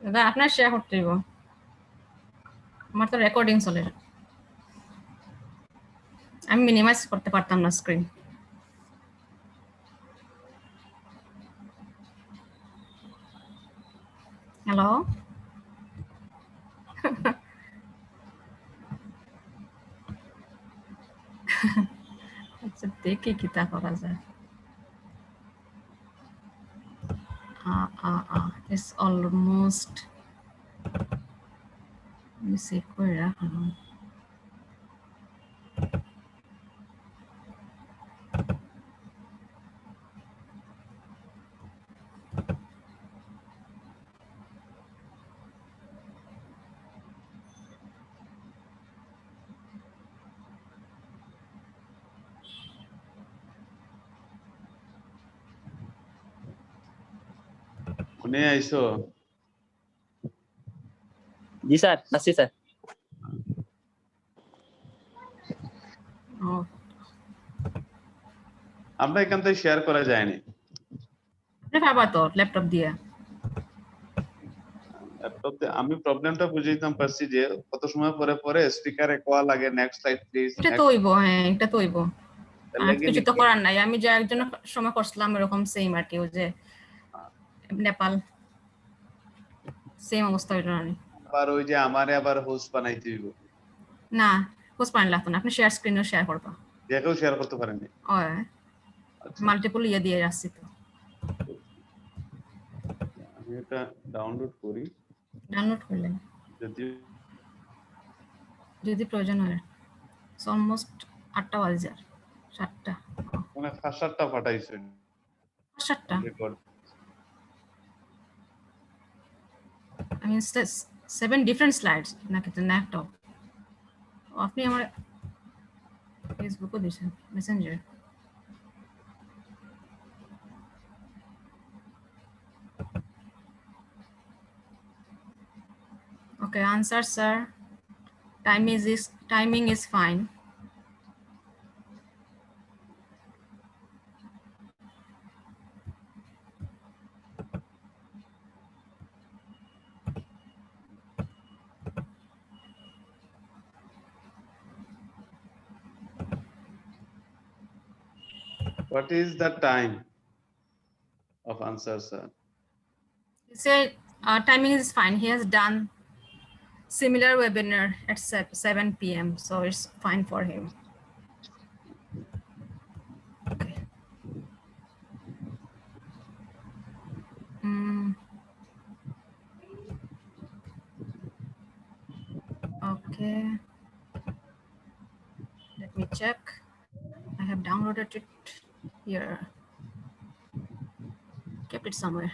দাদা আপনার শেয়ার করতে দিব, আমার তো রেকর্ডিং চলে, আমি মিনিমাইজ করতে পারতাম না স্ক্রিন। হ্যালো আচ্ছা দেখি কি তা করা যায়। It's almost সেভ করে রাখলাম। কোনে আইছো? জি স্যার, আসছি স্যার। আমরা এখান থেকে শেয়ার করা যায়নি। আপনি পাবা তো ল্যাপটপ দিয়ে। ল্যাপটপ দিয়ে আমি প্রবলেমটা বুঝে দিতাম পারছি যে কত সময় পরে পরে স্পিকারে কোয়া লাগে। Next slide please. এটা তো হইব, হ্যাঁ এটা তো হইব। আর কিছু তো করার নাই, আমি যে একজন সময় করছিলাম এরকম সেম আর কি, ওই যে নেপাল সেম অবস্থা হইল না। আবার ওই যে আমারে আবার হোস্ট বানাইতে হইব। না হোস্ট বানাইলে লাগতো না, আপনি শেয়ার স্ক্রিনও শেয়ার করবা। দেখেও শেয়ার করতে পারেননি। ওই মাল্টিপল ইয়ে দিয়ে আসছি তো। আমি এটা ডাউনলোড করি। ডাউনলোড করলেন যদি প্রয়োজন হয়। অলমোস্ট 8টা বাজে, 7টা মানে 7টা পাঠাইছে। 7টা I mean 7 different slides নাকি তো একটা। আপনি আমার ফেসবুকও দিয়েছেন, Messenger. Okay, answer sir. Timing is fine. What is the time of answer, sir? He said timing is fine. He has done similar webinar at 7 p.m. so it's fine for him. Okay. Okay. Let me check. I have downloaded it here. Kept it somewhere.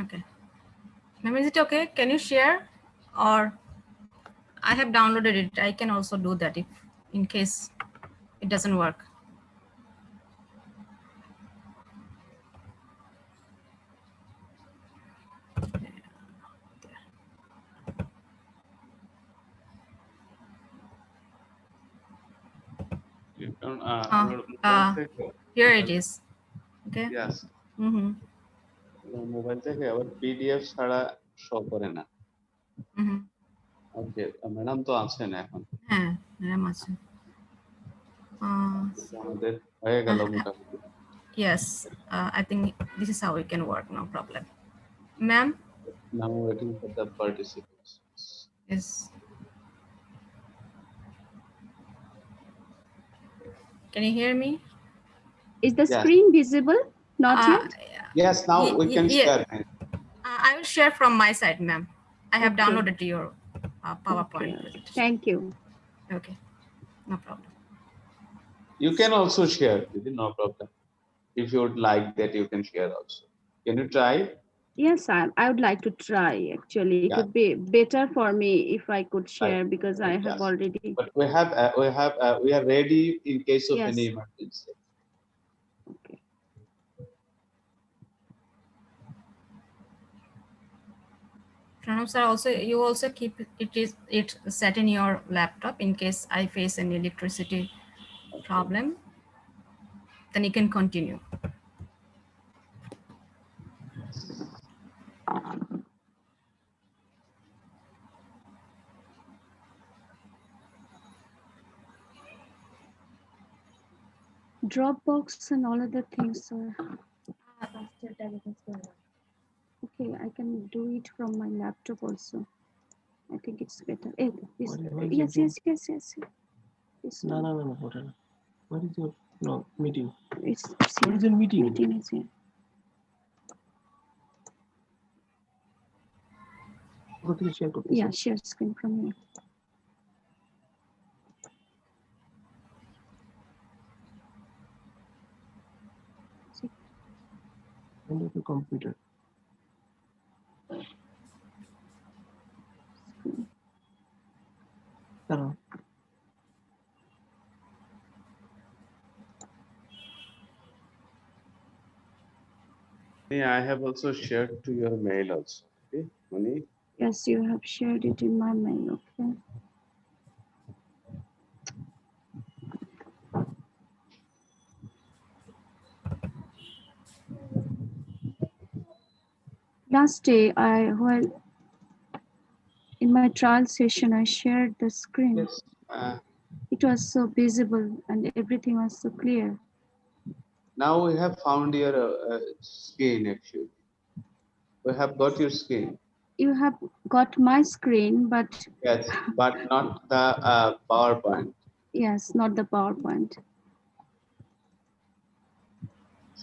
Okay. Ma'am, is it okay? Can you share? Or I have downloaded it. I can also do that if in case it doesn't work. Here it is. Okay. Yes. Mobile থেকে আবার PDF ছাড়া show করে না। Mhm. ওকে, madam তো আছেন এখন। হ্যাঁ, madam আছেন। আমাদের হয়ে গেল মোটামুটি। Yes, I think this is how we can work, no problem. Ma'am? Now waiting for the participants. Yes. Can you hear me? Is the Yes. screen visible? Not yet? Yes, now we can share. I will share from my side, ma'am. I have Okay. downloaded your PowerPoint Okay. presentation. Thank you. Okay, no problem. You can also share, no problem. If you would like that, you can share also. Can you try? Yes, I would like to try actually. It Yeah. would be better for me if I could share Right. because I have Yes. already. But we are ready in case of Yes. any emergency. Okay. Pranam sir, also you also keep it set in your laptop in case I face any electricity problem. Then you can continue. Dropbox and all other things, sir. Okay, I can do it from my laptop also. I think it's better. This, yes. This No, one. no, no, no. What is your meeting? It's What is your meeting? Meeting is here. What is share code? Yeah, share screen from here. And your computer. I have also shared to your mail also. Okay, Mani? Yes, you have shared it in my mail. Okay. Last day, while in my trial session, I shared the screen. Yes. It was so visible and everything was so clear. Now we have found your screen actually. We have got your screen. You have got my screen, but Yes, but not the PowerPoint. yes, not the PowerPoint.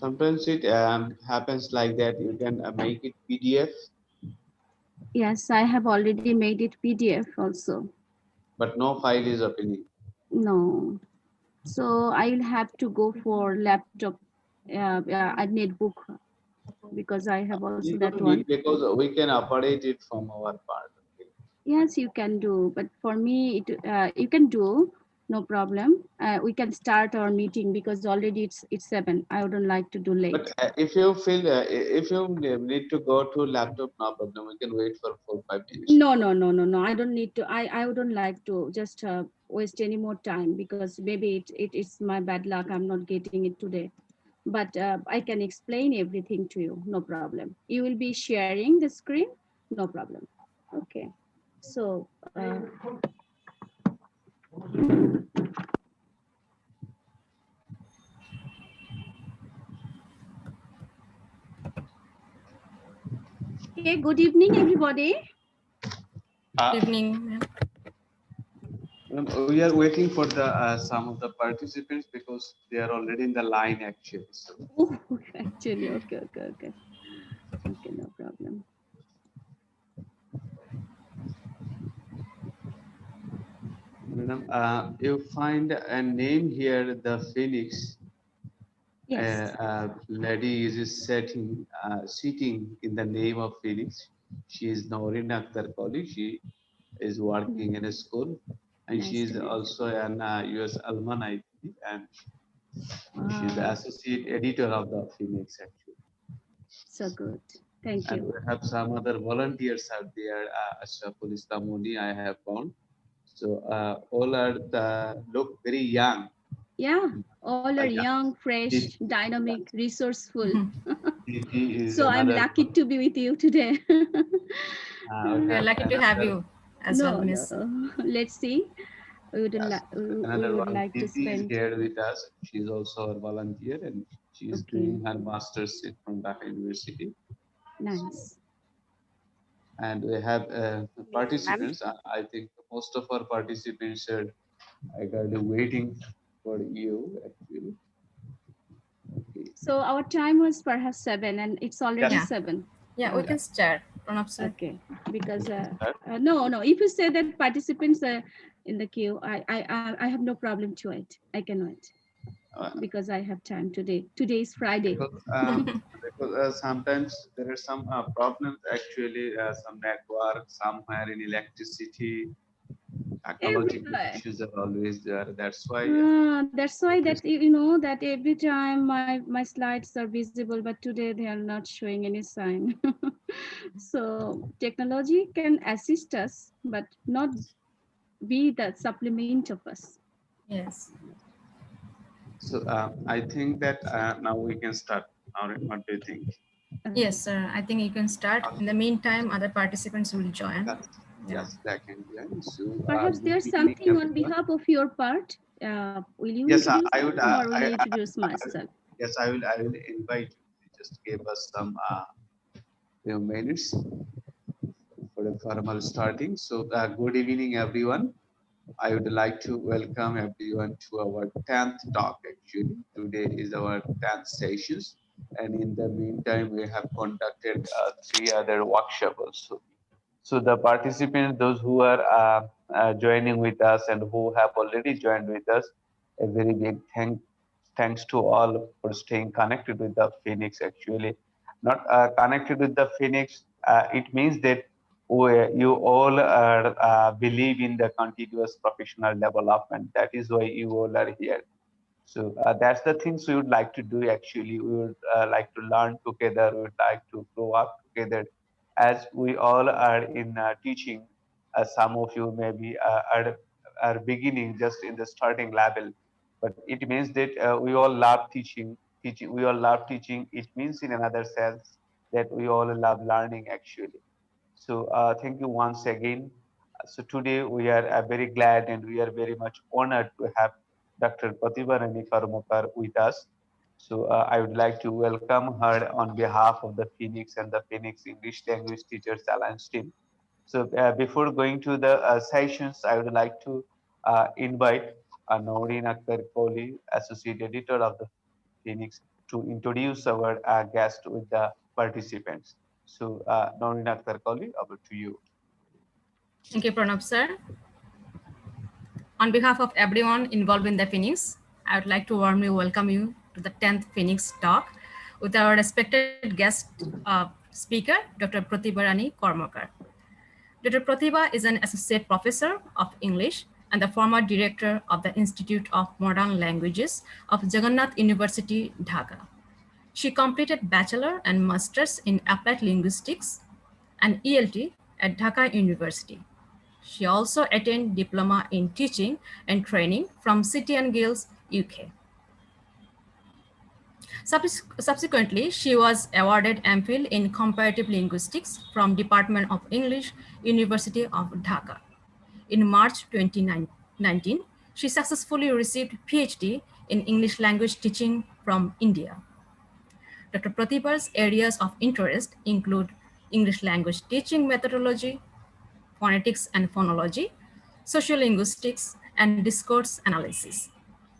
Sometimes it happens like that. You can make it PDF, Yes, I have already made it PDF also. but no file is opening. No. So I will have to go for laptop, a netbook, because I have also You that don't one. need because we can operate it from our part. Okay. Yes, you can do, but for me, you can do, no problem. We can start our meeting because already it's 7. I wouldn't like to do late. But if you feel if you need to go to laptop, no problem. We can wait for 4-5 minutes. No. I don't need to. I wouldn't like to just waste any more time because maybe it's my bad luck. I'm not getting it today. But I can explain everything to you. No problem. You will be sharing the screen. No problem. Okay. So. Okay. Good evening, everybody. Good evening, ma'am. We are waiting for the some of the participants because they are already in the line actually. So. Oh, actually, okay, no problem. Madam, you find a name here, the Phoenix. Yes. Lady is sitting in the name of Phoenix. She is Naurin Akhtar colleague. She is working in a school, and Nice she is to meet you. also an US alumni, and she is the Wow. associate editor of the Phoenix actually. So good. Thank And you. we have some other volunteers out there. Ashraful Islamoni I have found. So all are look very young. Yeah, all are Yeah. young, fresh, dynamic, resourceful. DT is So I'm another lucky one. to be with you today. We are We have lucky to have another, you as well, No, Miss. no. Let's see. yes, We another would one. like to DT is spend. here with us. She's also a volunteer and she's Okay, doing her master's from Dhaka University. nice. And we have Ma'am. participants. I think most of our participants are eagerly waiting for you actually. Okay. So our time was perhaps 7, and it's already Yeah, Yes, 7. yeah, we yeah. can start. Pranab sir. Okay, because Sir. no, no. If you say that participants in the queue, I have no problem to wait. I can wait Uh, because I have time today. Today is Friday. because sometimes there are some problems actually, some network, somewhere in electricity, ecological Everywhere. issues are always there. That's why That's why it is. that you know that every time my slides are visible, but today they are not showing any sign. So technology can assist us, but not be the supplement of us. Yes. So I think that now we can start. What do you think? Yes, sir. I think you can start. In the Okay. meantime, other participants will join. Yes, Yeah. yes, that can be done. So Perhaps good there's evening, something on everyone. behalf of your part. Will you Yes, introduce I would. them or will I introduce I, myself? yes, I will. I will invite you. Just give us some few minutes for a formal starting. So, good evening, everyone. I would like to welcome everyone to our 10th talk. Actually, today is our 10th sessions, and in the meantime, we have conducted three other workshops also. So the participants, those who are joining with us and who have already joined with us, a very big thanks to all for staying connected with the Phoenix. Actually, not connected with the Phoenix. It means that you all are, believe in the continuous professional development. That is why you all are here. So that's the things we would like to do actually. We would like to learn together. We would like to grow up together. As we all are in teaching, some of you maybe are beginning just in the starting level. But it means that we all love teaching. Teaching, we all love teaching. It means in another sense that we all love learning actually. So thank you once again. So today we are very glad and we are very much honored to have Dr. Prativa Rani Karmakar with us. So I would like to welcome her on behalf of the Phoenix and the Phoenix English Language Teachers Alliance team. So before going to the sessions, I would like to invite Noreen Akhtar Kohli, Associate Editor of the Phoenix, to introduce our guest with the participants. So, Noreen Akhtar Kohli, over to you. Thank you, Pranab sir. On behalf of everyone involved in the Phoenix, I would like to warmly welcome you to the 10th Phoenix talk with our respected guest speaker, Dr. Protiva Rani Karmakar. Dr. Prativa is an associate professor of English and the former director of the Institute of Modern Languages of Jagannath University, Dhaka. She completed bachelor and master's in applied linguistics and ELT at Dhaka University. She also attained diploma in teaching and training from City and Guilds, UK. Subsequently, she was awarded MPhil in comparative linguistics from Department of English, University of Dhaka. In March 2019, she successfully received PhD in English language teaching from India. Dr. Prativa's areas of interest include English language teaching methodology, phonetics and phonology, sociolinguistics, and discourse analysis.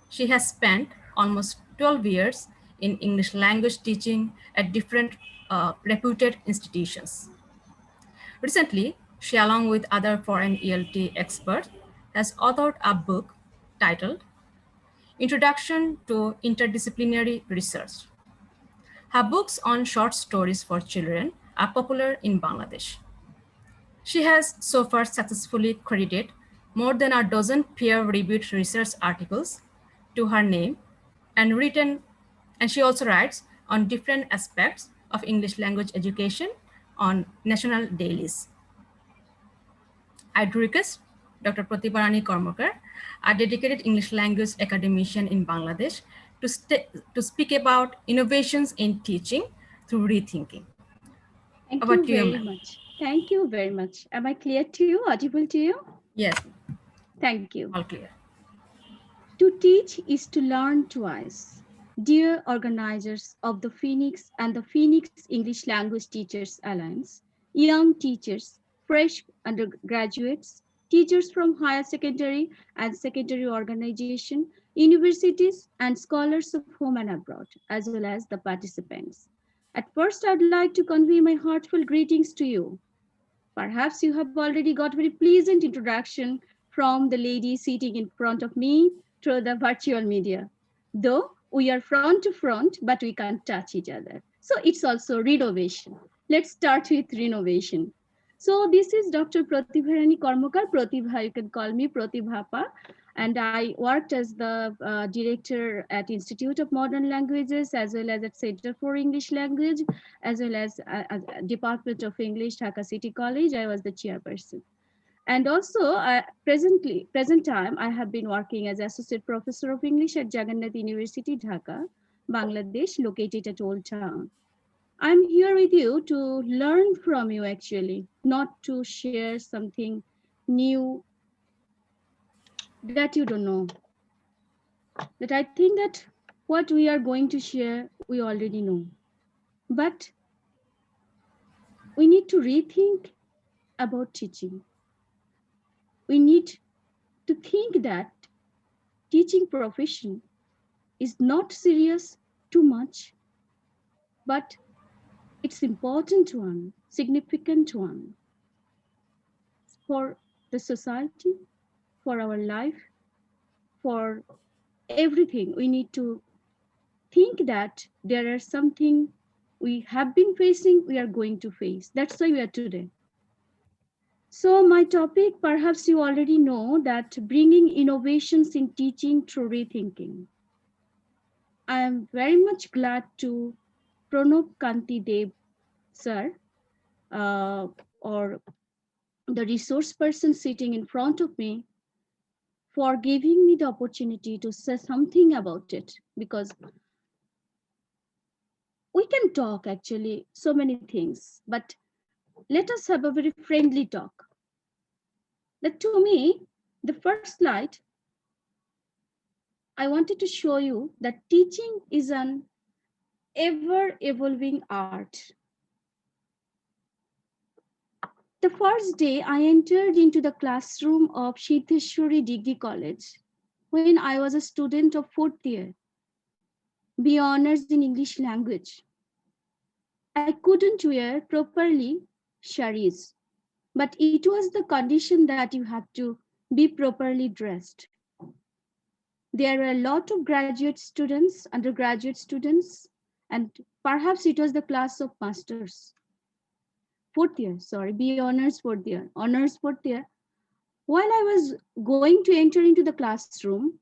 She has spent almost 12 years in English language teaching at different reputed institutions. Recently, she, along with other foreign ELT experts, has authored a book titled Introduction to Interdisciplinary Research. Her books on short stories for children are popular in Bangladesh. She has so far successfully credited more than a dozen peer-reviewed research articles to her name and written, and she also writes on different aspects of English language education on national dailies. I'd request Dr. Protiva Rani Karmakar, a dedicated English language academician in Bangladesh, to speak about innovations in teaching through rethinking. Thank About you you, very ma'am. much. Thank you very much. Am I clear to you? Audible to you? Yes, Thank you. all clear. To teach is to learn twice. Dear organizers of the Phoenix and the Phoenix English Language Teachers Alliance, young teachers, fresh undergraduates, teachers from higher secondary and secondary organization, universities, and scholars of home and abroad, as well as the participants. At first, I'd like to convey my heartfelt greetings to you. Perhaps you have already got very pleasant introduction from the lady sitting in front of me through the virtual media. Though we are front to front, but we can't touch each other. So it's also renovation. Let's start with renovation. So this is Dr. Protiva Rani Karmakar. Prativa, you can call me Prativa, and I worked as the director at Institute of Modern Languages as well as at Center for English Language as well as Department of English, Dhaka City College. I was the chairperson. And also, present time, I have been working as Associate Professor of English at Jagannath University, Dhaka, Bangladesh, located at Old Town. I'm here with you to learn from you actually, not to share something new that you don't know. But I think that what we are going to share, we already know. But we need to rethink about teaching. We need to think that teaching profession is not serious too much, but it's important one, significant one for the society, for our life, for everything. We need to think that there are something we have been facing, we are going to face. That's why we are today. So my topic, perhaps you already know that bringing innovations in teaching through rethinking. I am very much glad to Pranab Kanti Dev, sir, or the resource person sitting in front of me for giving me the opportunity to say something about it, because we can talk actually so many things, but let us have a very friendly talk. That to me, the first slide, I wanted to show you that teaching is an ever evolving art. The first day I entered into the classroom of Siddheshwari Degree College when I was a student of 4th year, be honors in English language. I couldn't wear properly saris, but it was the condition that you have to be properly dressed. There were a lot of graduate students, undergraduate students, and perhaps it was the class of masters. 4th year, sorry, be honors 4th year, honors 4th year. While I was going to enter into the classroom,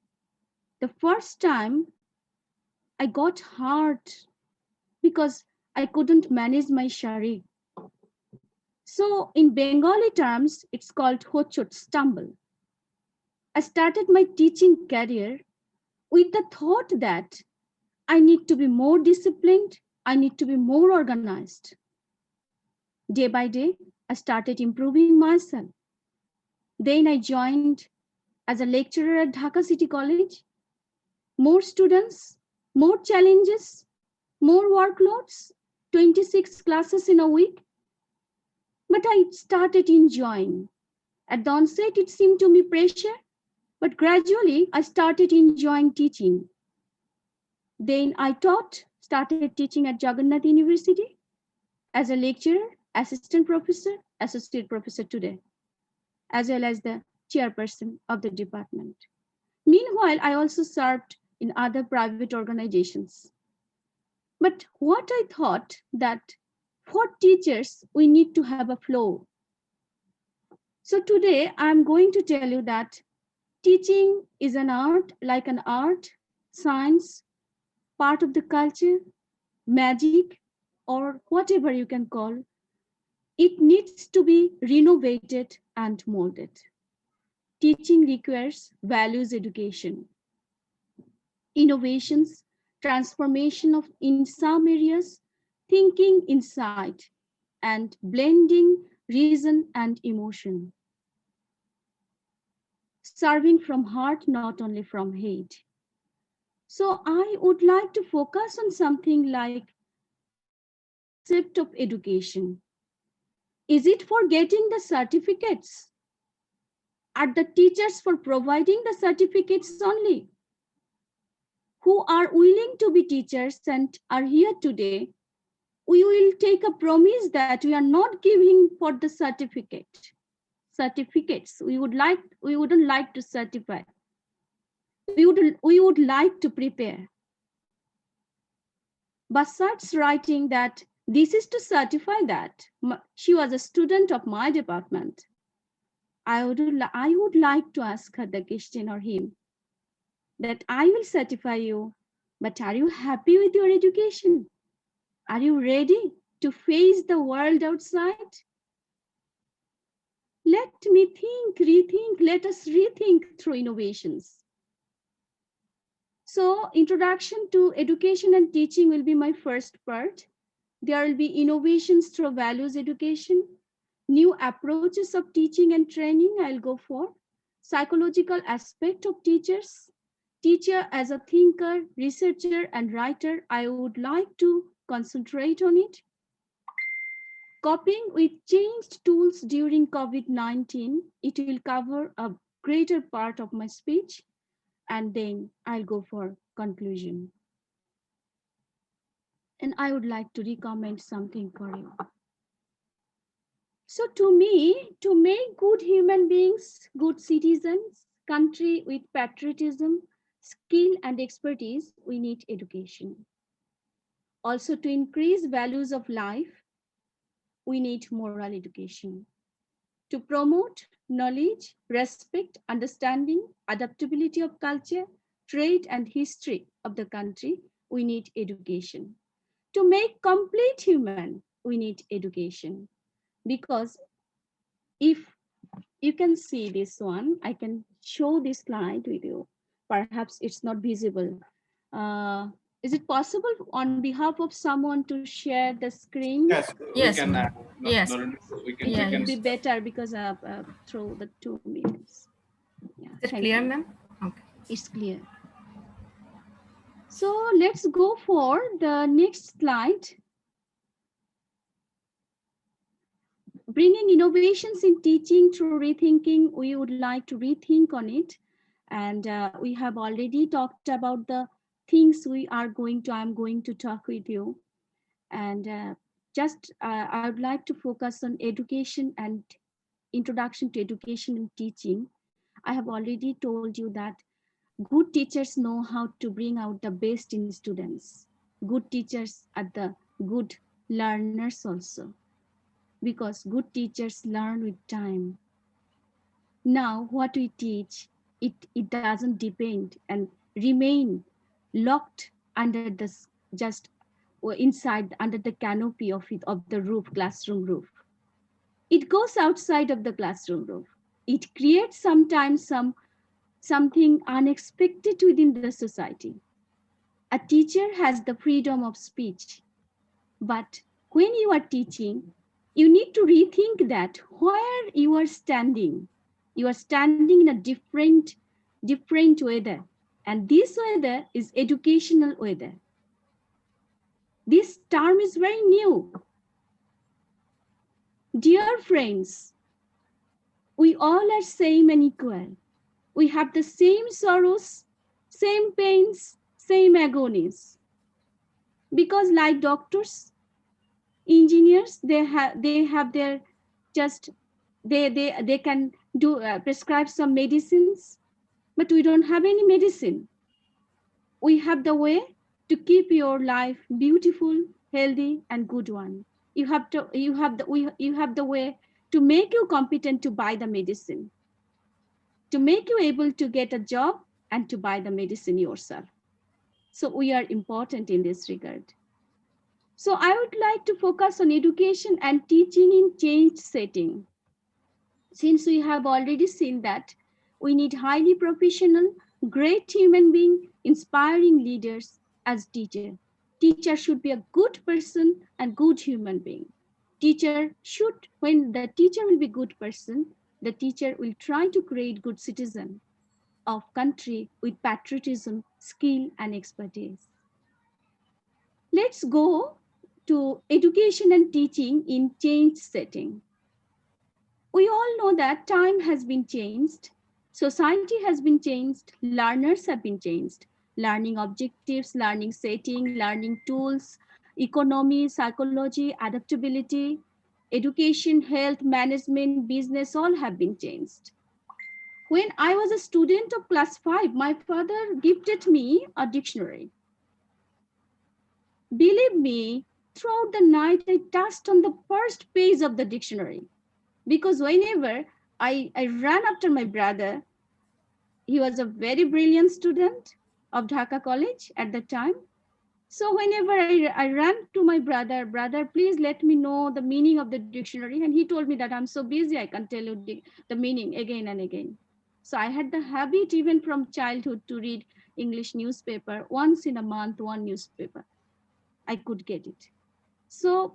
the first time I got hurt because I couldn't manage my shari. So in Bengali terms, it's called hochot, stumble. I started my teaching career with the thought that I need to be more disciplined, I need to be more organized. Day by day, I started improving myself. Then I joined as a lecturer at Dhaka City College. More students, more challenges, more workloads, 26 classes in a week. But I started enjoying. At the onset, it seemed to me pressure, but gradually I started enjoying teaching. Then I started teaching at Jagannath University as a lecturer, assistant professor, associate professor today, as well as the chairperson of the department. Meanwhile, I also served in other private organizations. But what I thought that for teachers, we need to have a flow. So today I'm going to tell you that teaching is an art, like an art, science, part of the culture, magic, or whatever you can call. It needs to be renovated and molded. Teaching requires values education, innovations, transformation of in some areas, thinking insight, and blending reason and emotion, serving from heart, not only from head. So I would like to focus on something like concept of education. Is it for getting the certificates? Are the teachers for providing the certificates only? Who are willing to be teachers and are here today, we will take a promise that we are not giving for the certificates. We wouldn't like to certify. We would like to prepare. Basart's writing that this is to certify that she was a student of my department. I would like to ask her the question or him that I will certify you, but are you happy with your education? Are you ready to face the world outside? Let me think, rethink, let us rethink through innovations. So introduction to education and teaching will be my first part. There will be innovations through values education, new approaches of teaching and training I'll go for, psychological aspect of teachers, teacher as a thinker, researcher, and writer. I would like to concentrate on it. Coping with changed tools during COVID-19, it will cover a greater part of my speech, and then I'll go for conclusion. And I would like to recommend something for you. So to me, to make good human beings, good citizens, country with patriotism, skill and expertise, we need education. Also to increase values of life, we need moral education. To promote knowledge, respect, understanding, adaptability of culture, trade and history of the country, we need education. To make complete human, we need education. Because if you can see this one, I can show this slide with you. Perhaps it's not visible. Is it possible on behalf of someone to share the screen? Yes, we Yes, can. ma'am. Yes. We can. It We Yeah, will can. be better because through the 2 minutes. Yeah, is it thank clear, you. ma'am? Okay. It's clear. So let's go for the next slide. Bringing innovations in teaching through rethinking, we would like to rethink on it. And we have already talked about the things I'm going to talk with you. And I would like to focus on education and introduction to education and teaching. I have already told you that good teachers know how to bring out the best in students. Good teachers are the good learners also, because good teachers learn with time. Now, what we teach, it doesn't depend and remain locked under the just or inside under the canopy of the roof, classroom roof. It goes outside of the classroom roof. It creates sometimes something unexpected within the society. A teacher has the freedom of speech, but when you are teaching, you need to rethink that where you are standing. You are standing in a different weather. And this weather is educational weather. This term is very new. Dear friends, we all are same and equal. We have the same sorrows, same pains, same agonies. Because like doctors, engineers, they have their just they can do prescribe some medicines, but we don't have any medicine. We have the way to keep your life beautiful, healthy, and good one. You have the way to make you competent to buy the medicine, to make you able to get a job and to buy the medicine yourself. So we are important in this regard. So I would like to focus on education and teaching in changed setting. Since we have already seen that we need highly professional, great human being, inspiring leaders as teachers. Teacher should be a good person and good human being. Teacher should, when the teacher will be good person, the teacher will try to create good citizen of country with patriotism, skill and expertise. Let's go to education and teaching in changed setting. We all know that time has been changed, society has been changed, learners have been changed. Learning objectives, learning setting, learning tools, economy, psychology, adaptability, education, health, management, business, all have been changed. When I was a student of class 5, my father gifted me a dictionary. Believe me, throughout the night, I touched on the first page of the dictionary because whenever I ran after my brother, he was a very brilliant student of Dhaka College at the time. So whenever I ran to my brother, please let me know the meaning of the dictionary. And he told me that I'm so busy, I can't tell you the meaning again and again. So I had the habit even from childhood to read English newspaper once in a month, one newspaper. I could get it. So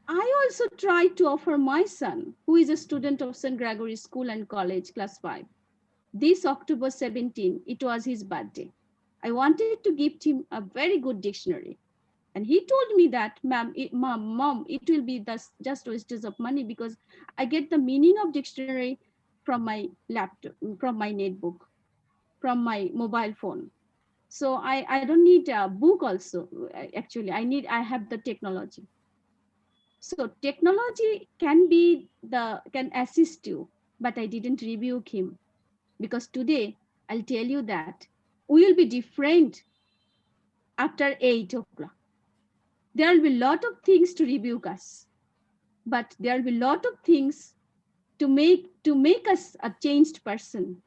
I also tried to offer my son, who is a student of St. Gregory School and College, class 5. This October 17, it was his birthday. I wanted to gift him a very good dictionary. And he told me that, mom, it will be just wastage of money because I get the meaning of dictionary from my laptop, from my netbook, from my mobile phone. So I don't need a book also. Actually, I have the technology. So technology can assist you, but I didn't rebuke him because today I'll tell you that we will be different after 8 o'clock. There will be a lot of things to rebuke us, but there will be a lot of things to make us a changed person.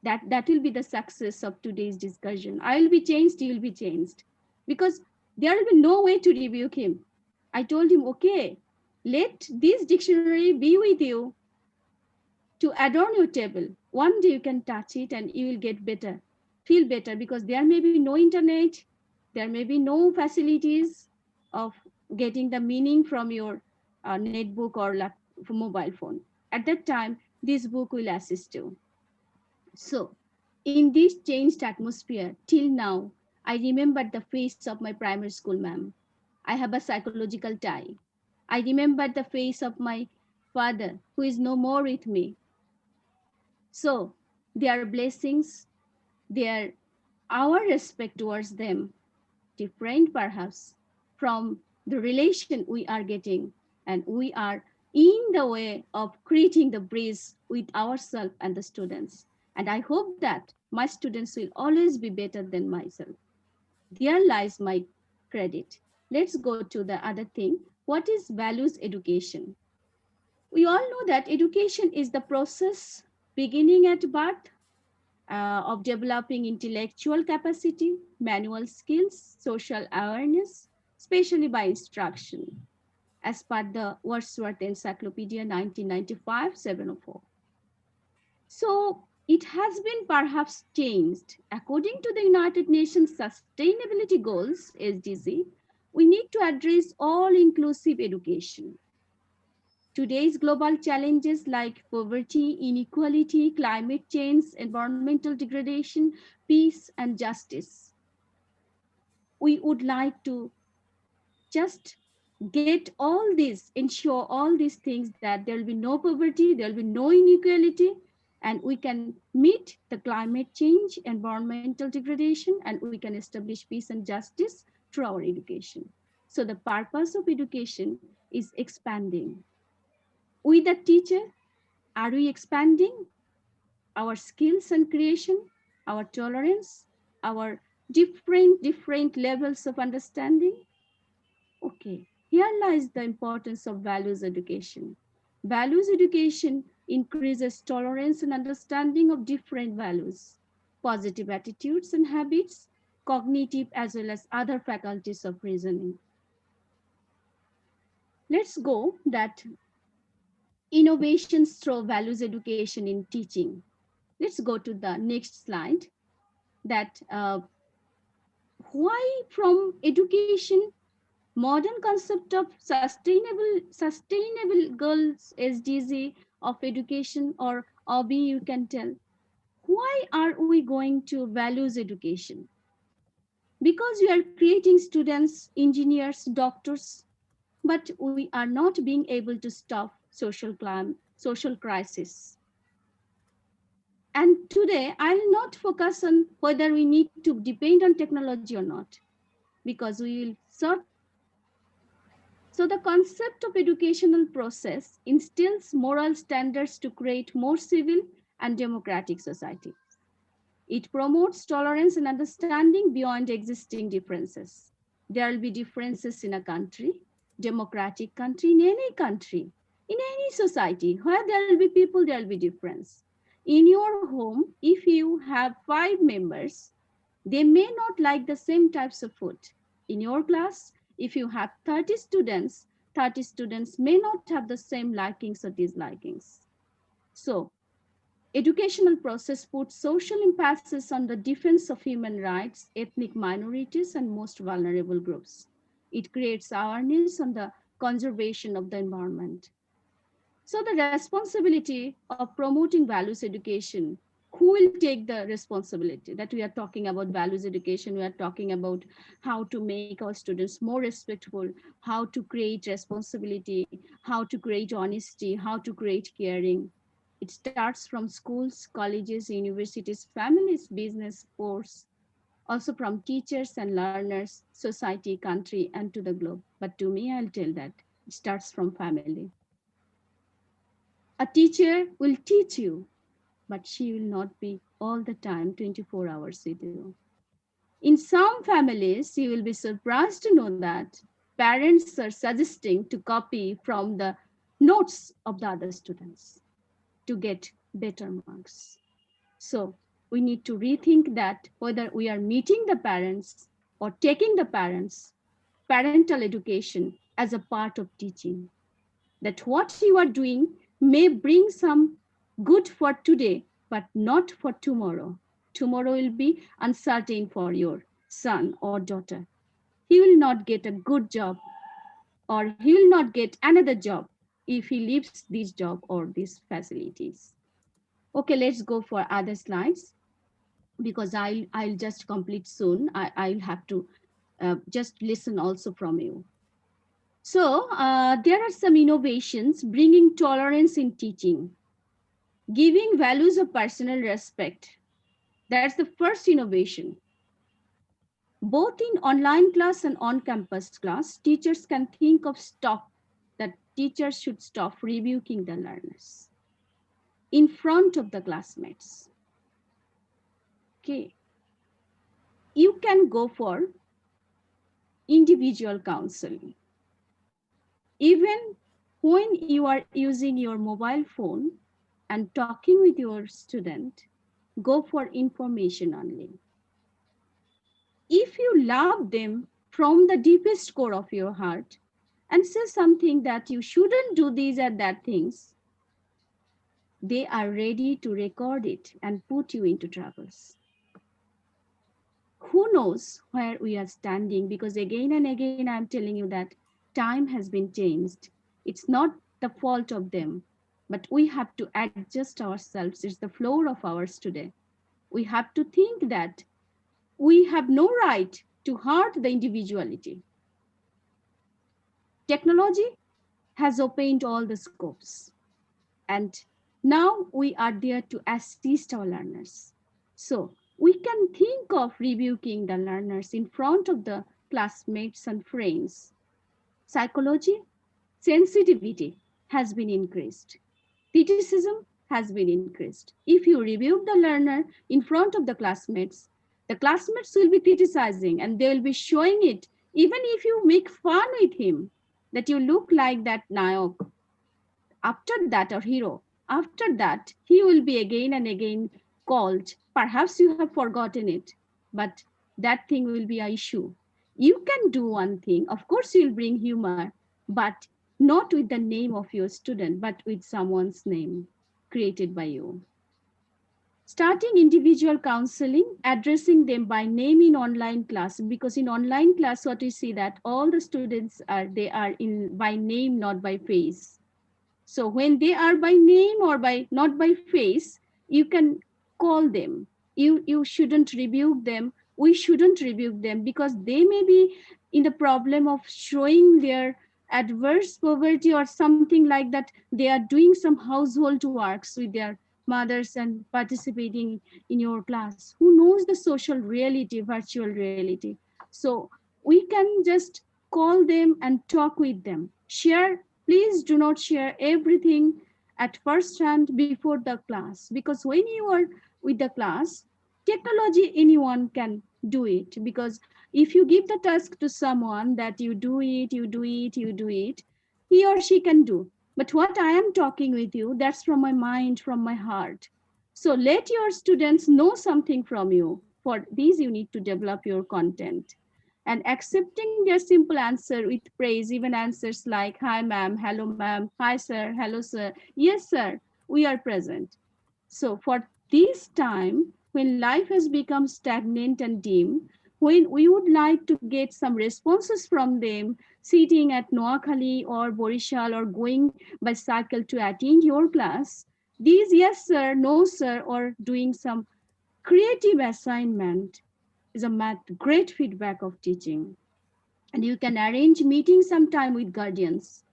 That will be the success of today's discussion. I will be changed, you will be changed, because there will be no way to rebuke him. I told him, okay, let this dictionary be with you to adorn your table. One day you can touch it and you will get better, feel better, because there may be no internet, there may be no facilities of getting the meaning from your netbook or mobile phone. At that time, this book will assist you. So, in this changed atmosphere, till now, I remember the face of my primary school ma'am. I have a psychological tie. I remember the face of my father, who is no more with me. So, their blessings, their our respect towards them, different perhaps from the relation we are getting, and we are in the way of creating the bridge with ourselves and the students. And I hope that my students will always be better than myself. There lies my credit. Let's go to the other thing. What is values education? We all know that education is the process beginning at birth of developing intellectual capacity, manual skills, social awareness, especially by instruction, as per the Wordsworth Encyclopedia 1995, 704. So it has been perhaps changed. According to the United Nations Sustainability Goals, SDG, we need to address all-inclusive education. Today's global challenges like poverty, inequality, climate change, environmental degradation, peace, and justice. We would like to just get all these, ensure all these things, that there will be no poverty, there will be no inequality, and we can meet the climate change, environmental degradation, and we can establish peace and justice through our education. So the purpose of education is expanding. We, the teacher, are we expanding our skills and creation, our tolerance, our different levels of understanding? Okay, here lies the importance of values education. Values education increases tolerance and understanding of different values, positive attitudes and habits, cognitive as well as other faculties of reasoning. Let's go that innovations through values education in teaching. Let's go to the next slide. That why from education, modern concept of sustainable goals SDG of education, or OB, you can tell. Why are we going to values education? Because we are creating students, engineers, doctors, but we are not being able to stop social crisis. And today, I'll not focus on whether we need to depend on technology or not, because we will certainly need it. So the concept of educational process instills moral standards to create more civil and democratic society. It promotes tolerance and understanding beyond existing differences. There will be differences in a country, democratic country, in any country, in any society. Where there will be people, there will be difference. In your home, if you have 5 members, they may not like the same types of food. In your class, if you have 30 students, 30 students may not have the same likings or dislikings. So educational process puts social emphasis on the defense of human rights, ethnic minorities, and most vulnerable groups. It creates awareness on the conservation of the environment. So the responsibility of promoting values education, who will take the responsibility? That we are talking about values education, we are talking about how to make our students more respectful, how to create responsibility, how to create honesty, how to create caring. It starts from schools, colleges, universities, families, business, sports, also from teachers and learners, society, country, and to the globe. But to me, I'll tell that it starts from family. A teacher will teach you, but she will not be all the time 24 hours with you. In some families, you will be surprised to know that parents are suggesting to copy from the notes of the other students to get better marks. So we need to rethink that whether we are meeting the parents or taking the parents, parental education as a part of teaching. That what you are doing may bring some good for today, but not for tomorrow. Tomorrow will be uncertain for your son or daughter. He will not get a good job, or he will not get another job if he leaves this job or these facilities. Okay, let's go for other slides because I'll just complete soon. I'll have to just listen also from you. So there are some innovations bringing tolerance in teaching, giving values of personal respect. That's the first innovation. Both in online class and on-campus class, teachers can think of that teachers should stop rebuking the learners in front of the classmates. Okay, you can go for individual counseling. Even when you are using your mobile phone and talking with your student, go for information only. If you love them from the deepest core of your heart and say something that you shouldn't do these or that things, they are ready to record it and put you into troubles. Who knows where we are standing? Because again and again, I'm telling you that time has been changed. It's not the fault of them, but we have to adjust ourselves. It's the floor of ours today. We have to think that we have no right to hurt the individuality. Technology has opened all the scopes, and now we are there to assist our learners. So we can think of rebuking the learners in front of the classmates and friends. Psychology, sensitivity has been increased. Criticism has been increased. If you rebuke the learner in front of the classmates will be criticizing and they will be showing it. Even if you make fun with him, that you look like that Nayak, after that, or hero, after that, he will be again and again called. Perhaps you have forgotten it, but that thing will be an issue. You can do one thing. Of course, you'll bring humor, but not with the name of your student, but with someone's name created by you. Starting individual counseling, addressing them by name in online class, because in online class, what we see that all the students they are in by name, not by face. So when they are by name or by not by face, you can call them. You shouldn't rebuke them. We shouldn't rebuke them because they may be in the problem of showing their adverse poverty or something like that. They are doing some household works with their mothers and participating in your class. Who knows the social reality, virtual reality? So we can just call them and talk with them. Share, please do not share everything at first hand before the class, because when you are with the class, technology anyone can do it, because if you give the task to someone that you do it, you do it, you do it, he or she can do. But what I am talking with you, that's from my mind, from my heart. So let your students know something from you. For these, you need to develop your content and accepting their simple answer with praise, even answers like, hi ma'am, hello ma'am, hi sir, hello sir, yes sir, we are present. So for this time, when life has become stagnant and dim, when we would like to get some responses from them, sitting at Noakhali or Borishal or going by cycle to attend your class, these yes sir, no sir, or doing some creative assignment is a great feedback of teaching. And you can arrange meetings sometime with guardians,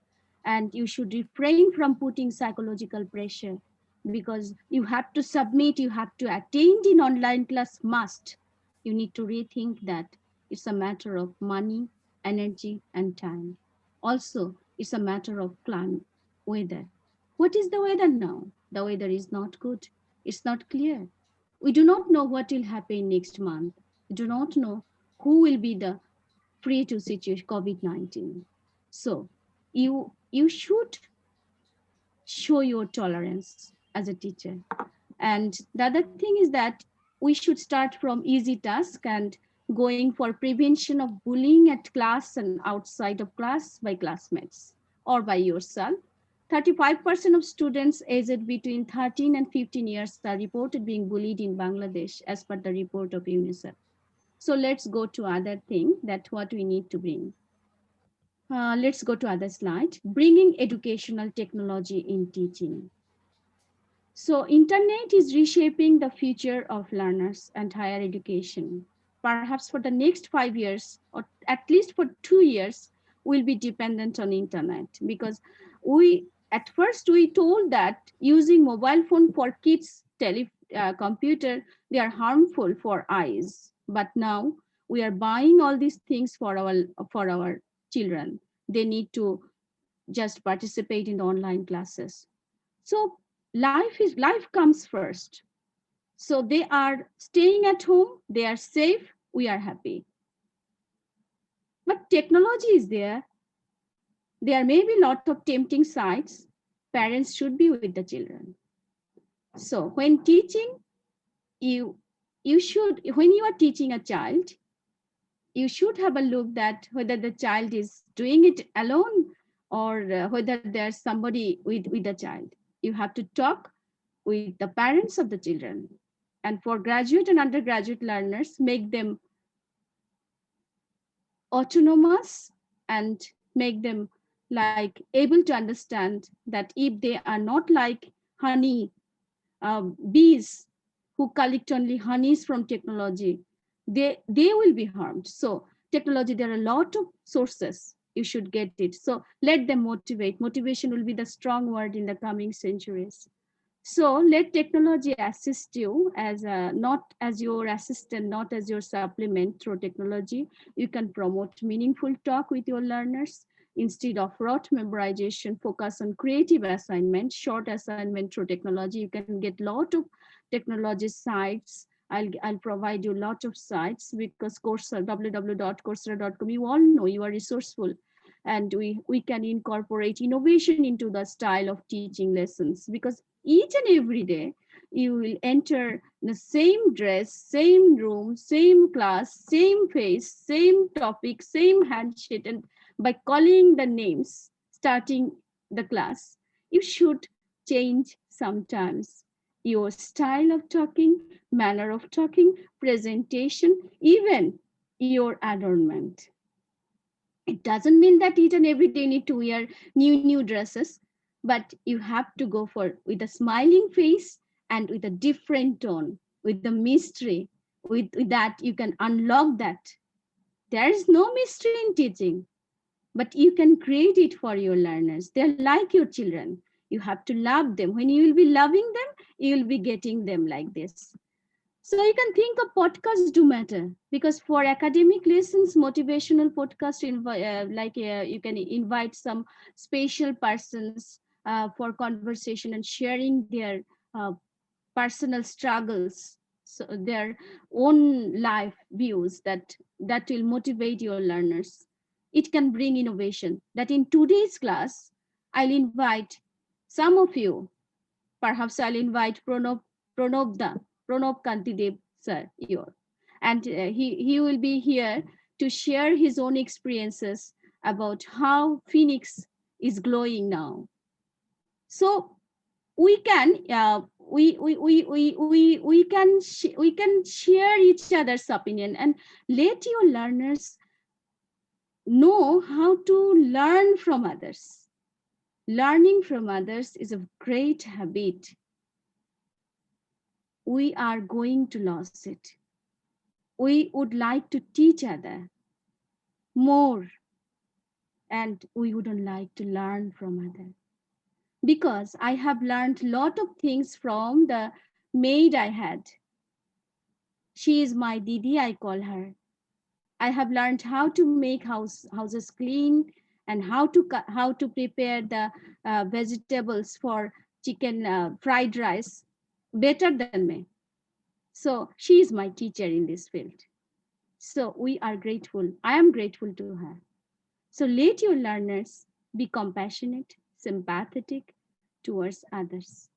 and you should refrain from putting psychological pressure, because you have to submit, you have to attend in online class must. You need to rethink that. It's a matter of money, energy and time. Also, it's a matter of climate, weather. What is the weather now? The weather is not good, it's not clear. We do not know what will happen next month. We do not know who will be the free to situation COVID-19. So you should show your tolerance as a teacher. And the other thing is that we should start from easy task and going for prevention of bullying at class and outside of class by classmates or by yourself. 35% of students aged between 13 and 15 years are reported being bullied in Bangladesh as per the report of UNICEF. So let's go to other thing that what we need to bring. Let's go to other slide. Bringing educational technology in teaching. So internet is reshaping the future of learners and higher education. Perhaps for the next 5 years, or at least for 2 years, we'll be dependent on internet, because at first we told that using mobile phone for kids computer, they are harmful for eyes. But now we are buying all these things for our children. They need to just participate in the online classes. So life comes first. So they are staying at home, they are safe, we are happy. But technology is there. There may be a lot of tempting sites. Parents should be with the children. So when teaching, you should, when you are teaching a child, you should have a look that whether the child is doing it alone or whether there's somebody with the child. You have to talk with the parents of the children. And for graduate and undergraduate learners, make them autonomous and make them like able to understand that if they are not like honey bees who collect only honeys from technology, they will be harmed. So technology, there are a lot of sources, you should get it. So let them motivate. Motivation will be the strong word in the coming centuries. So let technology assist you as not as your assistant, not as your supplement. Through technology, you can promote meaningful talk with your learners. Instead of rote memorization, focus on creative assignment, short assignment through technology. You can get a lot of technology sites. I'll provide you a lot of sites, because Coursera, www.coursera.com, you all know you are resourceful. And we can incorporate innovation into the style of teaching lessons, because each and every day you will enter the same dress, same room, same class, same face, same topic, same handshake. And by calling the names starting the class, you should change sometimes. your style of talking, manner of talking, presentation, even your adornment. It doesn't mean that each and every day you need to wear new dresses, but you have to go for with a smiling face and with a different tone, with the mystery. With that, you can unlock that. There is no mystery in teaching, but you can create it for your learners. They're like your children. You have to love them. When you will be loving them, you will be getting them like this. So you can think of podcasts do matter, because for academic lessons, motivational podcast, you can invite some special persons for conversation and sharing their uh, personal struggles, so their own life views that will motivate your learners. It can bring innovation. That in today's class, I'll invite some of you. Perhaps I'll invite Pranab Kantidev sir here. And he will be here to share his own experiences about how Phoenix is glowing now. So we can we can share each other's opinion and let your learners know how to learn from others. Learning from others is a great habit. We are going to lose it. We would like to teach other more, and we wouldn't like to learn from other. Because I have learned a lot of things from the maid I had. She is my Didi, I call her. I have learned how to make houses clean and how to prepare the vegetables for chicken fried rice better than me. So she is my teacher in this field. So we are grateful. I am grateful to her. So let your learners be compassionate, sympathetic towards others.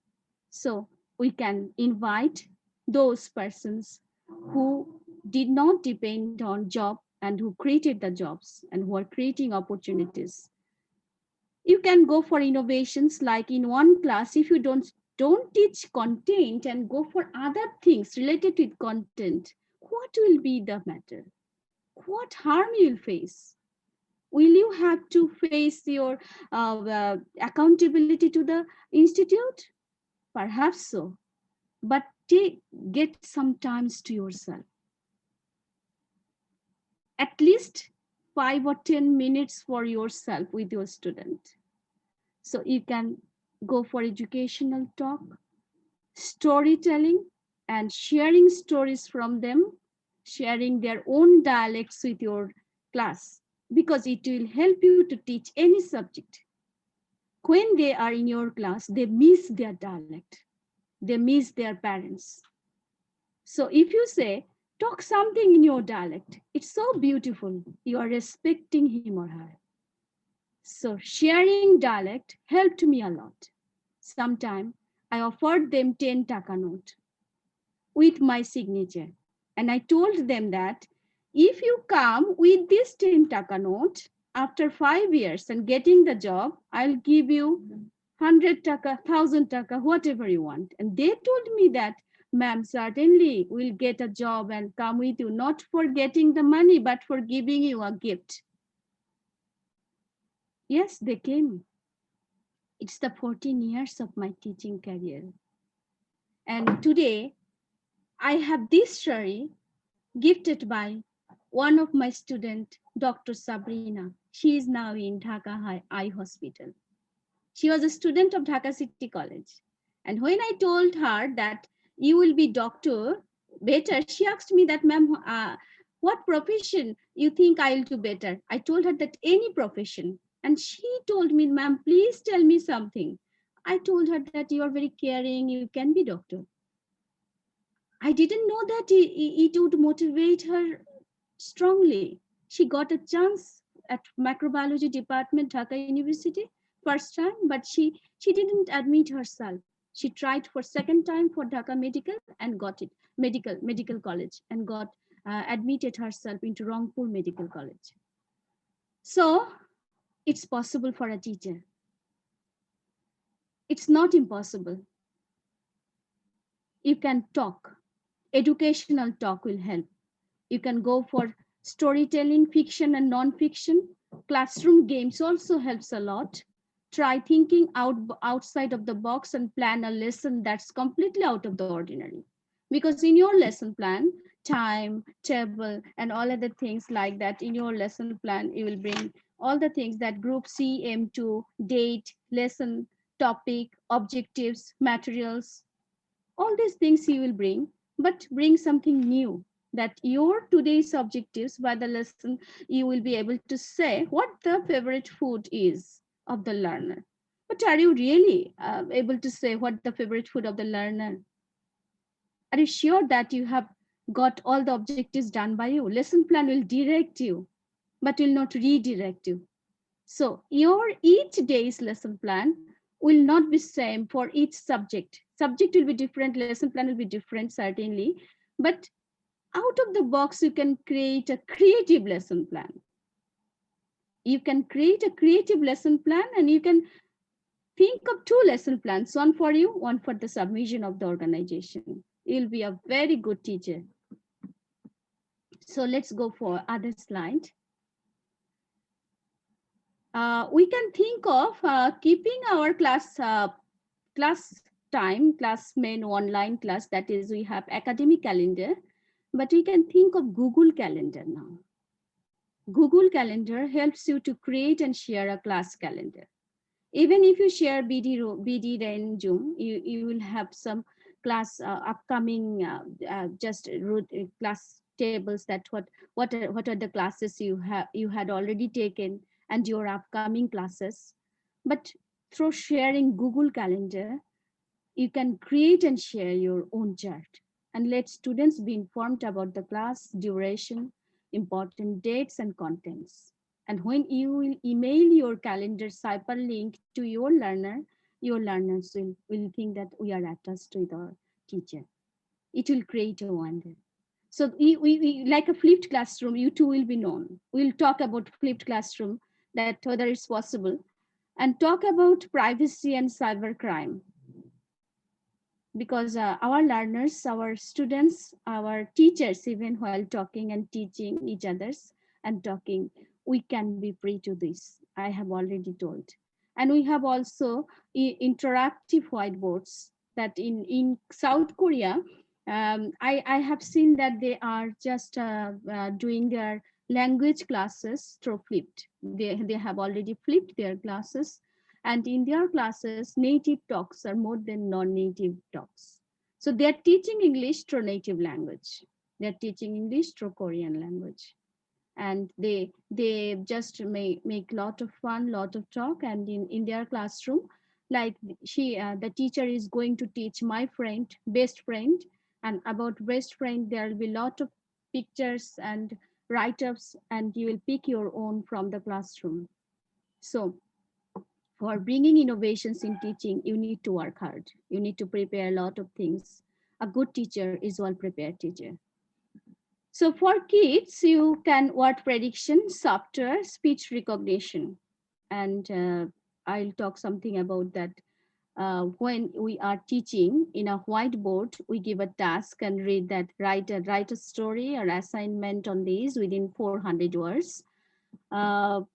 So we can invite those persons who did not depend on job and who created the jobs and who are creating opportunities. You can go for innovations like in one class, if you don't teach content and go for other things related with content, what will be the matter? What harm you'll face? Will you have to face your accountability to the institute? Perhaps so, but get some times to yourself. At least 5 or 10 minutes for yourself with your student. So you can go for educational talk, storytelling, and sharing stories from them, sharing their own dialects with your class, because it will help you to teach any subject. When they are in your class, they miss their dialect, they miss their parents. So if you say, talk something in your dialect, it's so beautiful. You are respecting him or her. So sharing dialect helped me a lot. Sometime I offered them 10 taka note with my signature. And I told them that if you come with this 10 taka note, after 5 years and getting the job, I'll give you 100 taka, 1,000 taka, whatever you want. And they told me that, ma'am, certainly we'll get a job and come with you, not for getting the money, but for giving you a gift. Yes, they came. It's the 14 years of my teaching career. And today, I have this story gifted by one of my students, Dr. Sabrina. She is now in Dhaka Eye Hospital. She was a student of Dhaka City College. And when I told her that you will be doctor better, she asked me that, ma'am, what profession you think I'll do better? I told her that any profession. And she told me, ma'am, please tell me something. I told her that you are very caring, you can be doctor. I didn't know that it would motivate her strongly. She got a chance at microbiology department, Dhaka University, first time, but she didn't admit herself. She tried for second time for Dhaka Medical and got it, medical college, and got admitted herself into Rangpur Medical College. So it's possible for a teacher. It's not impossible. you can talk. Educational talk will help. You can go for storytelling, fiction and non-fiction. Classroom games also helps a lot. Try thinking outside of the box and plan a lesson that's completely out of the ordinary. Because in your lesson plan, time, table, and all other things like that, in your lesson plan, you will bring all the things that group C, M2, date, lesson, topic, objectives, materials, all these things you will bring, but bring something new that your today's objectives by the lesson, you will be able to say what the favorite food is of the learner. But are you really able to say what the favorite food of the learner? Are you sure that you have got all the objectives done by you? Lesson plan will direct you, but will not redirect you. So your each day's lesson plan will not be same for each subject. Subject will be different, lesson plan will be different, certainly. But out of the box, you can create a creative lesson plan. You can create a creative lesson plan and you can think of 2 lesson plans, one for you, one for the submission of the organization. You'll be a very good teacher. So let's go for other slide. We can think of keeping our class time, class main online class, that is we have academic calendar, but we can think of Google Calendar now. Google Calendar helps you to create and share a class calendar. Even if you share BD then Zoom, you will have some class upcoming class tables that what are the classes you had already taken and your upcoming classes. But through sharing Google Calendar, you can create and share your own chart and let students be informed about the class duration, important dates and contents. And when you will email your calendar hyperlink to your learners will think that we are attached to the teacher. It will create a wonder. So we like a flipped classroom, you too will be known. We'll talk about flipped classroom, that whether it's possible, and talk about privacy and cybercrime. Because our learners, our students, our teachers, even while talking and teaching each others and talking, we can be free to this. I have already told. And we have also interactive whiteboards that in South Korea, I have seen that they are just doing their language classes through flipped. They have already flipped their classes. And in their classes, native talks are more than non-native talks. So they're teaching English through native language. They're teaching English through Korean language. And they just make lot of fun, lot of talk. And in their classroom, like the teacher is going to teach my friend, best friend. And about best friend, there will be lot of pictures and write-ups, and you will pick your own from the classroom. So for bringing innovations in teaching, you need to work hard. You need to prepare a lot of things. A good teacher is well-prepared teacher. So for kids, you can word prediction, software, speech recognition. And I'll talk something about that. When we are teaching in a whiteboard, we give a task and read that, write a story or assignment on these within 400 words. When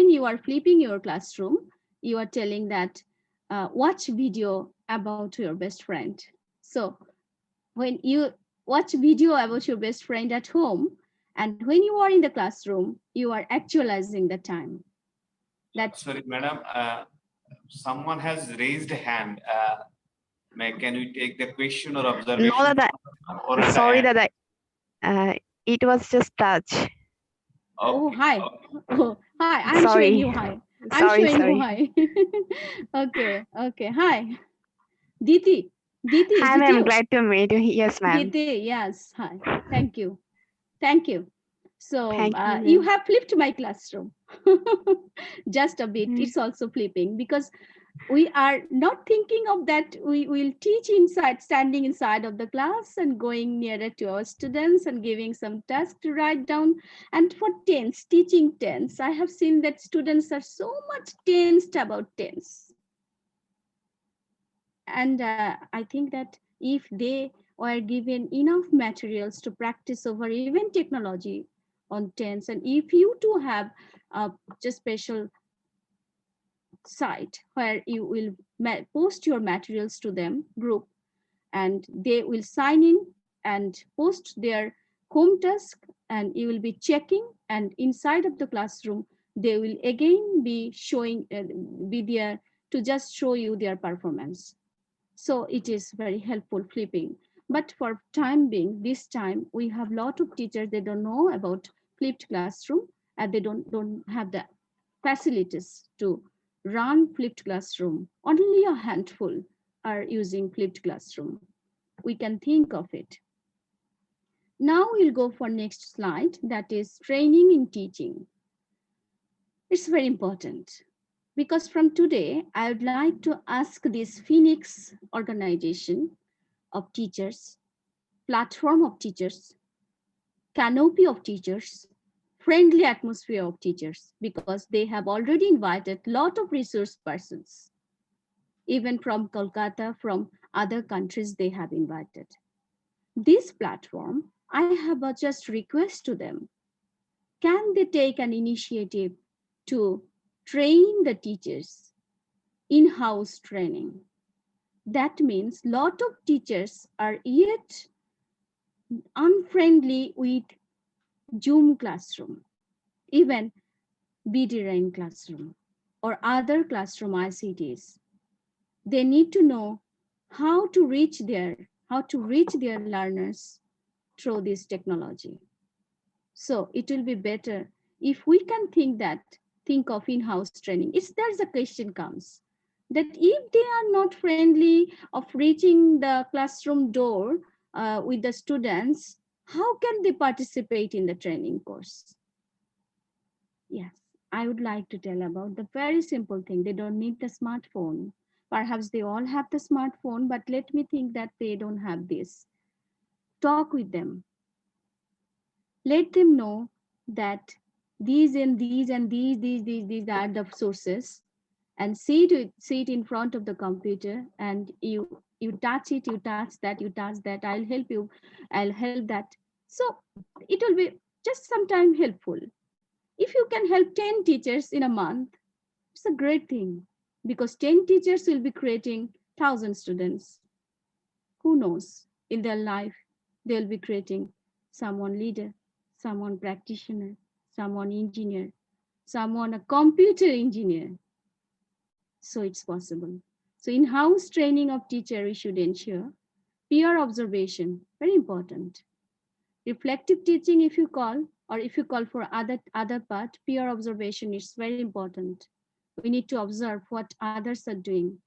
you are flipping your classroom, you are telling that watch video about your best friend. So when you watch video about your best friend at home, and when you are in the classroom, you are actualizing the time. Sorry, madam, someone has raised a hand. Can we take the question or observation? No, Dada. Sorry, Dada. It was just touch. Okay. Oh, hi. Okay. Oh, hi. I'm Sorry. showing you hi. I'm showing you hi. Okay. Hi. Diti. Hi, ma'am. Glad to meet you. Yes, ma'am. Diti, yes. Hi. Thank you. So Thank you, you ma'am. have flipped my classroom just a bit. It's also flipping because we are not thinking of that. We will teach inside, standing inside of the class and going nearer to our students and giving some tasks to write down. And for tense, teaching tense, I have seen that students are so much tensed about tense. And I think that if they were given enough materials to practice over even technology on tense, and if you too have just special site where you will post your materials to them group, and they will sign in and post their home task, and you will be checking, and inside of the classroom they will again be showing be there to just show you their performance. So it is very helpful flipping. But for time being, this time we have a lot of teachers, they don't know about flipped classroom, and they don't have the facilities to run flipped classroom. Only a handful are using flipped classroom. We can think of it. Now we'll go for next slide, that is training in teaching. It's very important because from today, I would like to ask this Phoenix organization of teachers, platform of teachers, canopy of teachers, friendly atmosphere of teachers, because they have already invited a lot of resource persons, even from Kolkata, from other countries they have invited. This platform, I have a just request to them. Can they take an initiative to train the teachers, in-house training? That means a lot of teachers are yet unfriendly with Zoom classroom, even BD classroom or other classroom ICTs. They need to know how to reach their learners through this technology. So it will be better if we can think of in-house training. If there's a question comes that if they are not friendly of reaching the classroom door with the students, how can they participate in the training course? Yes, I would like to tell about the very simple thing. They don't need the smartphone. Perhaps they all have the smartphone, but let me think that they don't have this. Talk with them. Let them know that these and these and these are the sources, and see it in front of the computer, and you touch it, you touch that, you touch that. I'll help that. So it will be just sometime helpful. If you can help 10 teachers in a month, it's a great thing, because 10 teachers will be creating 1,000 students. Who knows, in their life they'll be creating someone leader, someone practitioner, someone engineer, someone a computer engineer. So it's possible. So in-house training of teacher we should ensure. Peer observation, very important. Reflective teaching, if you call, or if you call for other part, peer observation is very important. We need to observe what others are doing.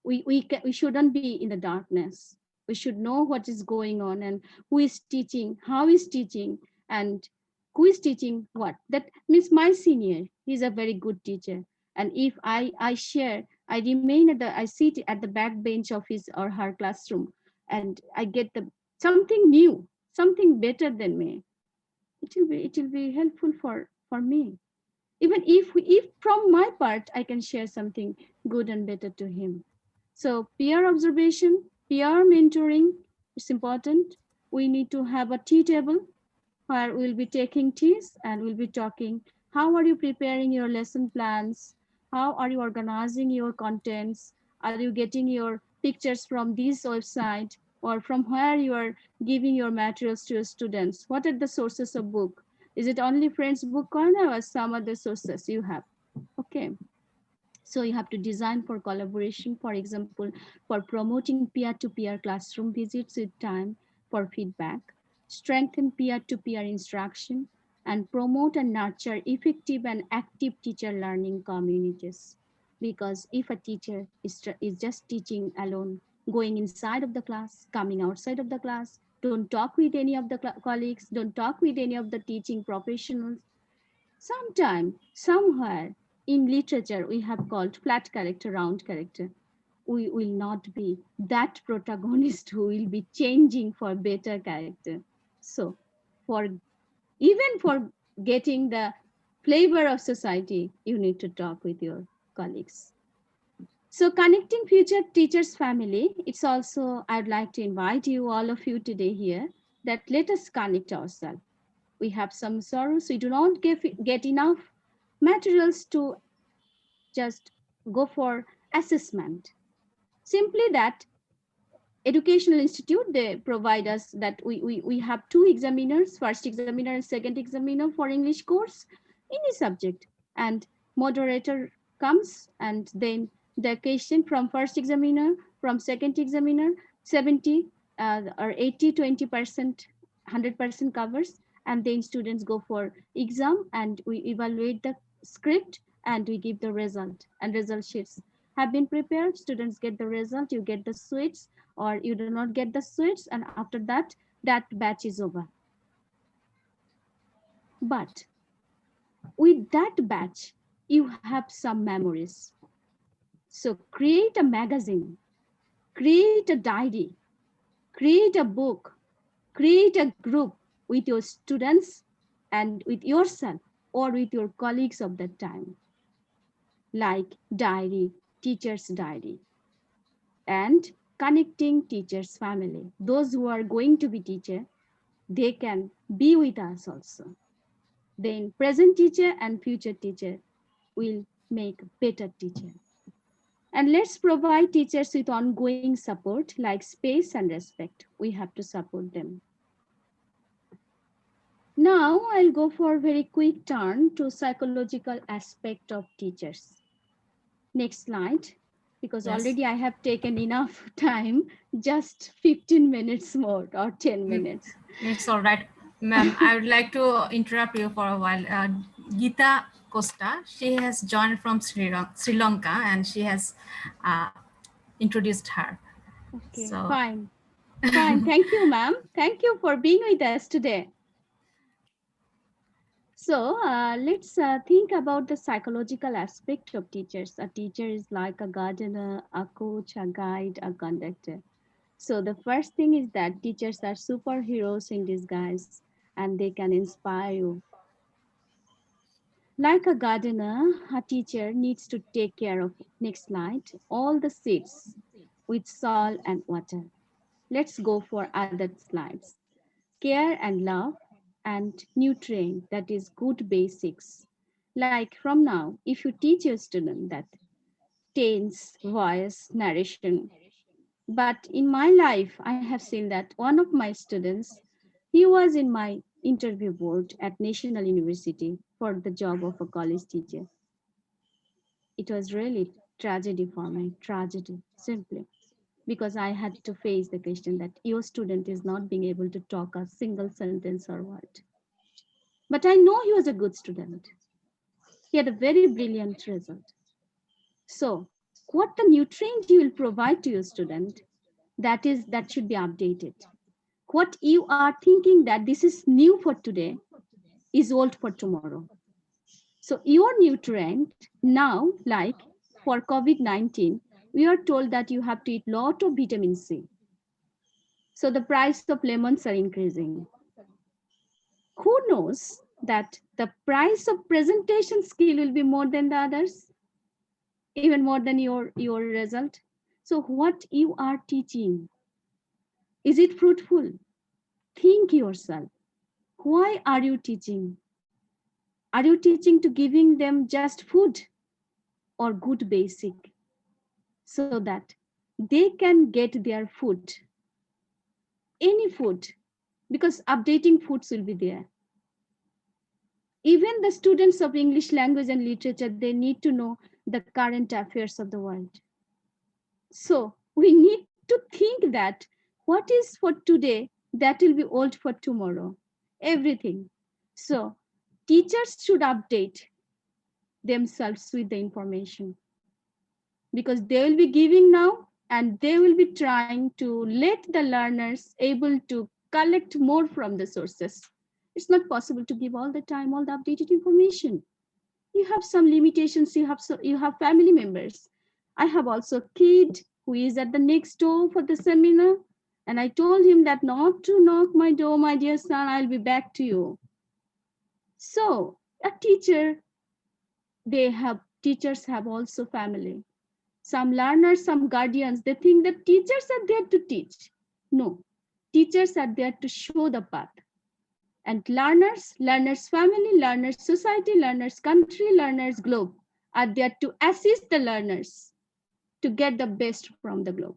We shouldn't be in the darkness. We should know what is going on and who is teaching, how is teaching, and who is teaching what. That means my senior, he's a very good teacher. And if I remain I sit at the back bench of his or her classroom, and I get something new, something better than me, it will be helpful for me. Even if from my part I can share something good and better to him. So peer observation, peer mentoring is important. We need to have a tea table where we'll be taking teas and we'll be talking. How are you preparing your lesson plans? How are you organizing your contents? Are you getting your pictures from this website, or from where you are giving your materials to your students? What are the sources of book? Is it only Friends Book Corner or some other sources you have? Okay. So you have to design for collaboration, for example, for promoting peer-to-peer classroom visits with time for feedback, strengthen peer-to-peer instruction, and promote and nurture effective and active teacher learning communities. Because if a teacher is just teaching alone, going inside of the class, coming outside of the class, don't talk with any of the colleagues, don't talk with any of the teaching professionals, sometime, somewhere, in literature we have called flat character, round character. We will not be that protagonist who will be changing for better character. So for even for getting the flavor of society, you need to talk with your colleagues. So connecting future teachers family, it's also, I'd like to invite you, all of you today here, that let us connect ourselves. We have some sorrows, we do not get enough materials to just go for assessment. Simply that educational institute, they provide us that we have two examiners, first examiner and second examiner for English course, any subject, and moderator comes, and then the question from first examiner, from second examiner, 70 or 80, 20%, 100% covers, and then students go for exam, and we evaluate the script, and we give the result, and result sheets have been prepared. Students get the result, you get the sweets, or you do not get the sweets, and after that, that batch is over. But with that batch, you have some memories. So create a magazine, create a diary, create a book, create a group with your students and with yourself or with your colleagues of that time, like diary, teacher's diary, and connecting teachers family. Those who are going to be teacher, they can be with us also. Then present teacher and future teacher will make better teacher. And let's provide teachers with ongoing support like space and respect. We have to support them. Now I'll go for a very quick turn to psychological aspect of teachers. Next slide, because Yes. already I have taken enough time, just 15 minutes more or 10 Mm, minutes. It's all right. Ma'am, I would like to interrupt you for a while. Geeta Costa, she has joined from Sri Lanka, and she has uh, introduced her. Okay, So, fine. Fine. Thank you, ma'am. Thank you for being with us today. So let's think about the psychological aspect of teachers. A teacher is like a gardener, a coach, a guide, a conductor. So the first thing is that teachers are superheroes in disguise, and they can inspire you. Like a gardener, a teacher needs to take care of, next slide, all the seeds with soil and water. Let's go for other slides. Care and love and nutrient, that is good basics. Like from now, if you teach your student that tense, voice, narration, but in my life, I have seen that one of my students, he was in my interview board at National University for the job of a college teacher. It was really tragedy for me, tragedy, simply because I had to face the question that your student is not being able to talk a single sentence or word. But I know he was a good student. He had a very brilliant result. So, what the nutrient you will provide to your student, that should be updated. What you are thinking that this is new for today is old for tomorrow. So your nutrient now, like for COVID-19, we are told that you have to eat lot of vitamin C. So the price of lemons are increasing. Who knows that the price of presentation skill will be more than the others, even more than your result? So what you are teaching, is it fruitful? Think yourself. Why are you teaching? Are you teaching to giving them just food or good basic so that they can get their food, any food, because updating foods will be there. Even the students of English language and literature, they need to know the current affairs of the world. So we need to think that what is for today, that will be old for tomorrow, everything. So teachers should update themselves with the information, because they will be giving now and they will be trying to let the learners able to collect more from the sources. It's not possible to give all the time all the updated information. You have some limitations. You have family members. I have also a kid who is at the next door for the seminar. And I told him that not to knock my door, my dear son, I'll be back to you. So a teacher, teachers have also family. Some learners, some guardians, they think that teachers are there to teach. No, teachers are there to show the path. And learners family, learners society, learners country, learners globe are there to assist the learners to get the best from the globe.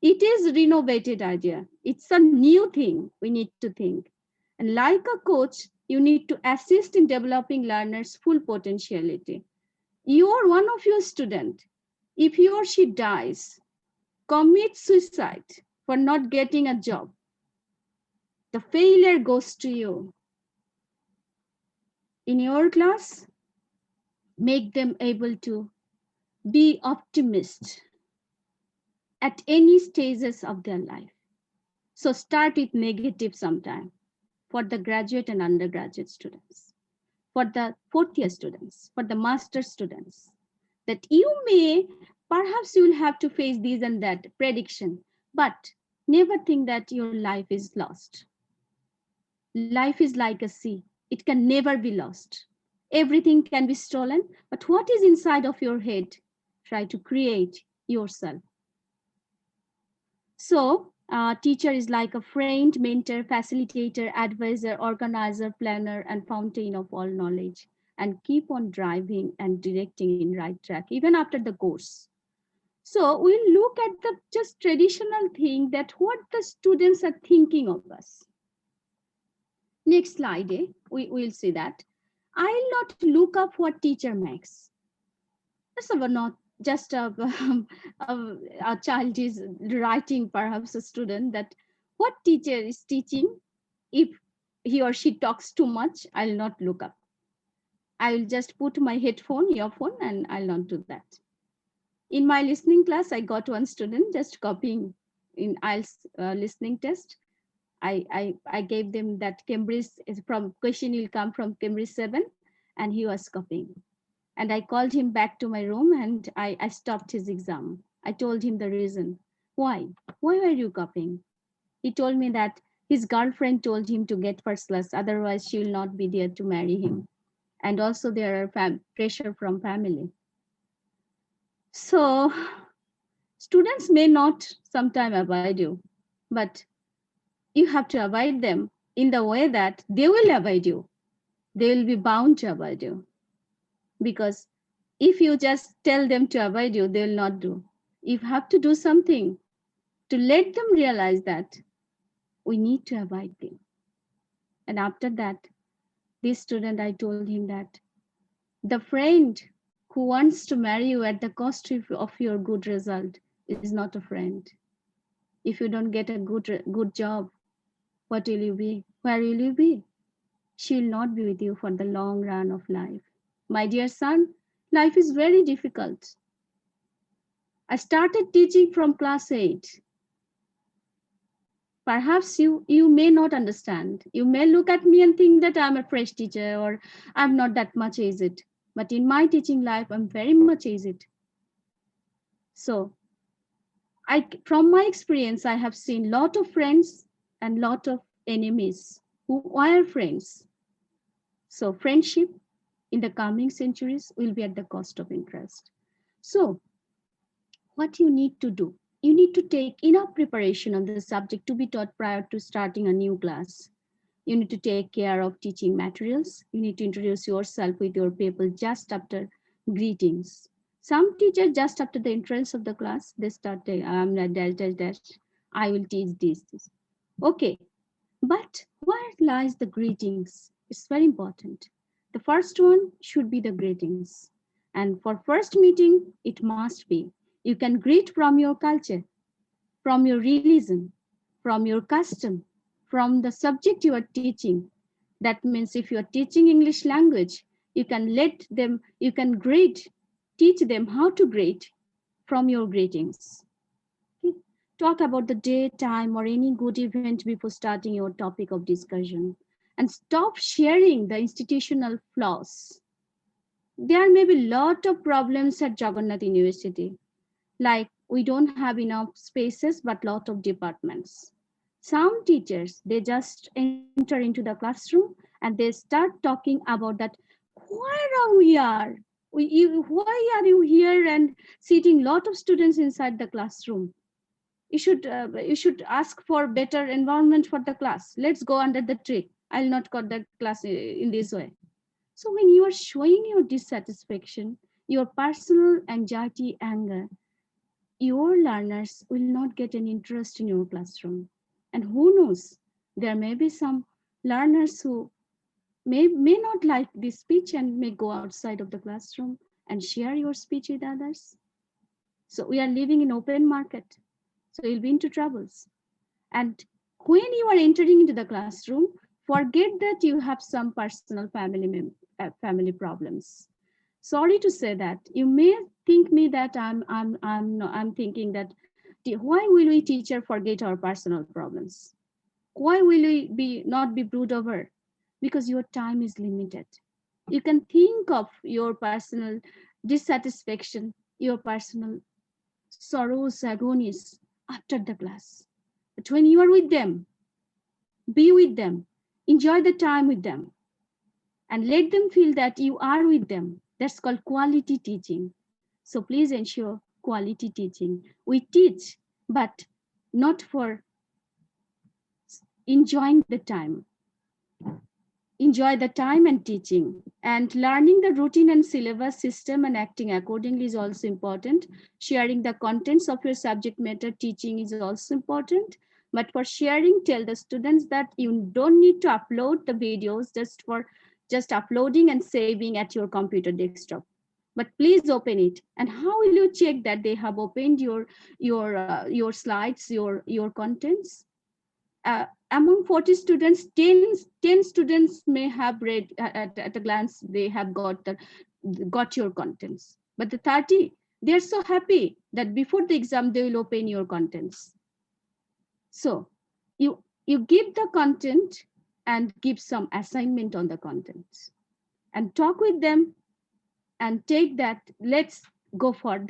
It is a renovated idea. It's a new thing we need to think. And like a coach, you need to assist in developing learners' full potentiality. You are one of your students. If he or she dies, commits suicide for not getting a job, the failure goes to you. In your class, make them able to be optimist at any stages of their life. So start with negative sometime for the graduate and undergraduate students, for the fourth year students, for the master students, that perhaps you will have to face this and that prediction, but never think that your life is lost. Life is like a sea. It can never be lost. Everything can be stolen, but what is inside of your head, try to create yourself. So, teacher is like a friend, mentor, facilitator, advisor, organizer, planner, and fountain of all knowledge, and keep on driving and directing in right track, even after the course. So we'll look at the just traditional thing that what the students are thinking of us. Next slide, we'll see that. I'll not look up what teacher makes. That's not just a child is writing, perhaps a student, that what teacher is teaching. If he or she talks too much, I'll not look up. I will just put my earphone, and I'll not do that. In my listening class, I got one student just copying in IELTS listening test. I gave them that Cambridge from question will come from Cambridge 7, and he was copying. And I called him back to my room, and I stopped his exam. I told him the reason. Why were you copying? He told me that his girlfriend told him to get first class, otherwise she will not be there to marry him. And also there are pressure from family. So students may not sometime avoid you, but you have to avoid them in the way that they will avoid you. They will be bound to avoid you. Because if you just tell them to avoid you, they will not do. You have to do something to let them realize that we need to avoid them. And after that, this student, I told him that the friend who wants to marry you at the cost of your good result is not a friend. If you don't get a good job, what will you be? Where will you be? She will not be with you for the long run of life. My dear son, life is very difficult. I started teaching from class 8. Perhaps you may not understand. You may look at me and think that I'm a fresh teacher or I'm not that much aged. But in my teaching life, I'm very much aged. So from my experience, I have seen lot of friends and lot of enemies who are friends. So friendship in the coming centuries will be at the cost of interest. So what you need to do, you need to take enough preparation on the subject to be taught prior to starting a new class. You need to take care of teaching materials. You need to introduce yourself with your people just after greetings. Some teachers just after the entrance of the class, they start dash. I will teach this. Okay, but where lies the greetings? It's very important. The first one should be the greetings. And for first meeting, it must be. You can greet from your culture, from your religion, from your custom, from the subject you are teaching. That means if you are teaching English language, you can teach them how to greet from your greetings. Okay. Talk about the day, time, or any good event before starting your topic of discussion. And stop sharing the institutional flaws. There may be a lot of problems at Jagannath University, like we don't have enough spaces but lot of departments. Some teachers, they just enter into the classroom and they start talking about that, where are we are? Why are you here and sitting lot of students inside the classroom? You should ask for better environment for the class. Let's go under the tree. I'll not cut the class in this way. So when you are showing your dissatisfaction, your personal anxiety, anger, your learners will not get an interest in your classroom. And who knows, there may be some learners who may not like this speech and may go outside of the classroom and share your speech with others. So we are living in open market. So you'll be into troubles. And when you are entering into the classroom, forget that you have some personal family problems. Sorry to say that you may think me that I'm thinking that why will we teacher forget our personal problems? Why will we not be brood over? Because your time is limited. You can think of your personal dissatisfaction, your personal sorrows, agonies after the class. But when you are with them, be with them, enjoy the time with them, and let them feel that you are with them. That's called quality teaching. So please ensure quality teaching. We teach, but not for enjoying the time. Enjoy the time and teaching. And learning the routine and syllabus system and acting accordingly is also important. Sharing the contents of your subject matter teaching is also important. But for sharing, tell the students that you don't need to upload the videos just uploading and saving at your computer desktop. But please open it. And how will you check that they have opened your slides, your contents? Among 40 students, 10 students may have read at a glance, they have got your contents. But the 30, they're so happy that before the exam, they will open your contents. So you give the content and give some assignment on the contents and talk with them and take that, let's go for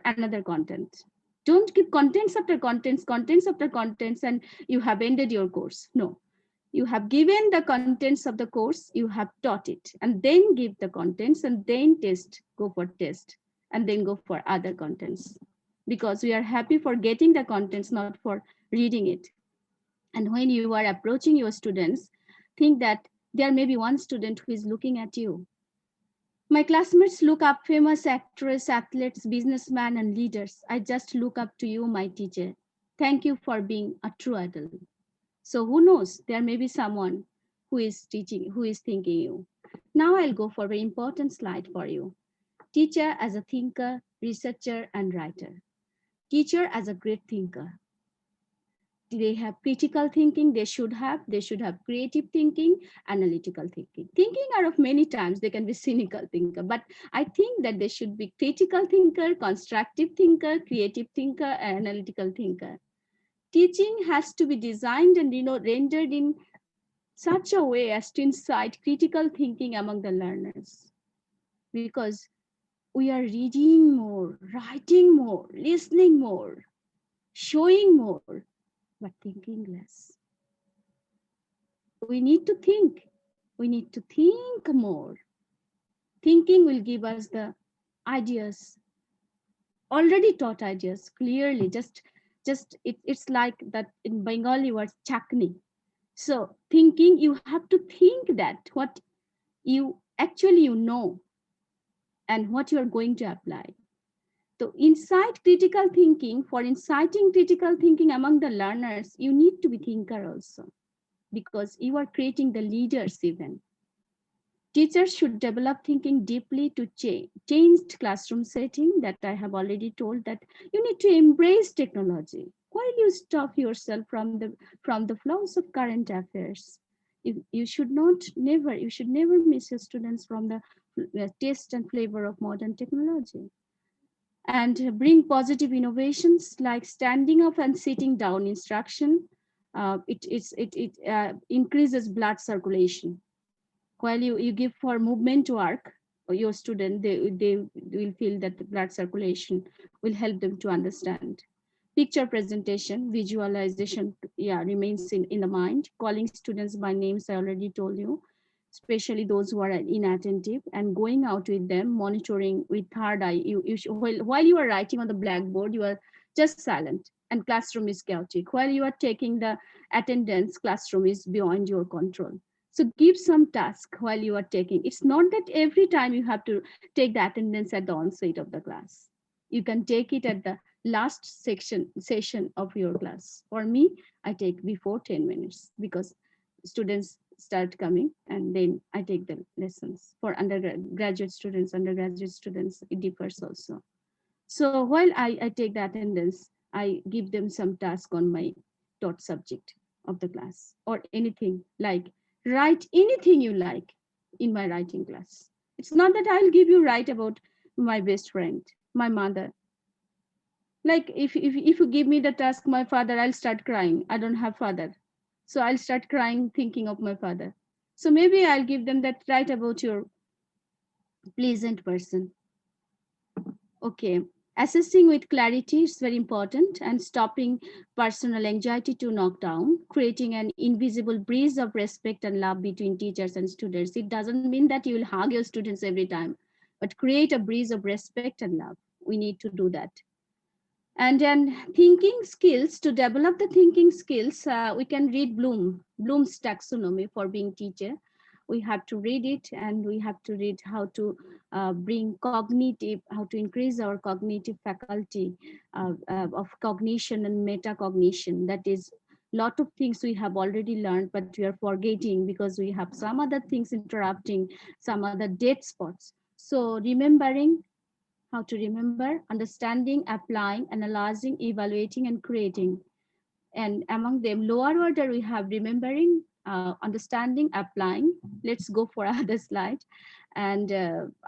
another content. Don't give contents after contents, and you have ended your course. No, you have given the contents of the course, you have taught it, and then give the contents, and then go for test, and then go for other contents. Because we are happy for getting the contents, not for reading it. And when you are approaching your students, think that there may be one student who is looking at you. My classmates look up famous actors, athletes, businessmen, and leaders. I just look up to you, my teacher. Thank you for being a true idol. So who knows, there may be someone who is teaching, who is thinking you. Now I'll go for a very important slide for you. Teacher as a thinker, researcher, and writer. Teacher as a great thinker. They have critical thinking, they should have creative thinking, analytical thinking are of many times they can be cynical thinker, but I think that they should be critical thinker, constructive thinker, creative thinker, and analytical thinker. Teaching has to be designed and rendered in such a way as to incite critical thinking among the learners, because we are reading more, writing more, listening more, showing more, but thinking less. We need to think. We need to think more. Thinking will give us the ideas, already taught ideas clearly. It's like that in Bengali word chakni. So thinking, you have to think that what you actually know and what you are going to apply. So incite critical thinking. For inciting critical thinking among the learners, you need to be thinker also, because you are creating the leaders even. Teachers should develop thinking deeply to change classroom setting, that I have already told, that you need to embrace technology while you stop yourself from the flaws of current affairs. You should never miss your students from the taste and flavor of modern technology. And bring positive innovations like standing up and sitting down instruction. It increases blood circulation. While you give for movement work, your student, they will feel that the blood circulation will help them to understand. Picture presentation, visualization, yeah, remains in the mind. Calling students by names, I already told you, especially those who are inattentive, and going out with them, monitoring with third eye. While you are writing on the blackboard, you are just silent, and classroom is chaotic. While you are taking the attendance, classroom is beyond your control. So give some task while you are taking. It's not that every time you have to take the attendance at the onset of the class. You can take it at the last session of your class. For me, I take before 10 minutes because students start coming, and then I take the lessons. For undergraduate students, undergraduate students, it differs also. So while I take the attendance, I give them some task on my taught subject of the class, or anything like write anything you like in my writing class. It's not that I'll give you write about my best friend, my mother. Like if you give me the task, my father, I'll start crying. I don't have father. So I'll start crying thinking of my father. So maybe I'll give them that write about your pleasant person. Okay. Assessing with clarity is very important, and stopping personal anxiety to knock down, creating an invisible breeze of respect and love between teachers and students. It doesn't mean that you will hug your students every time, but create a breeze of respect and love. We need to do that. And then thinking skills, to develop the thinking skills, we can read Bloom's taxonomy for being teacher. We have to read it, and we have to read how to bring cognitive, how to increase our cognitive faculty of cognition and metacognition. That is lot of things we have already learned, but we are forgetting because we have some other things interrupting, some other dead spots. So remembering, how to remember, understanding, applying, analyzing, evaluating, and creating. And among them, lower order, we have remembering, understanding, applying. Let's go for other slide. And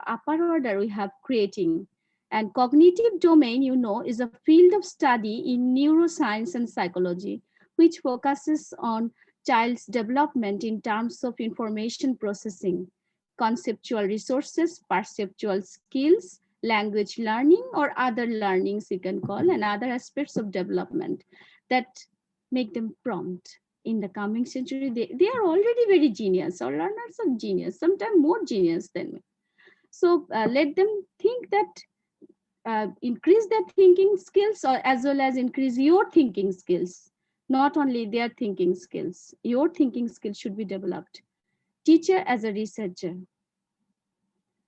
upper order, we have creating. And cognitive domain, you know, is a field of study in neuroscience and psychology, which focuses on child's development in terms of information processing, conceptual resources, perceptual skills, language learning, or other learnings you can call, and other aspects of development that make them prompt. In the coming century, they are already very genius, or learners are genius, sometimes more genius than me. So let them think that, increase their thinking skills, or as well as increase your thinking skills, not only their thinking skills. Your thinking skills should be developed. Teacher as a researcher.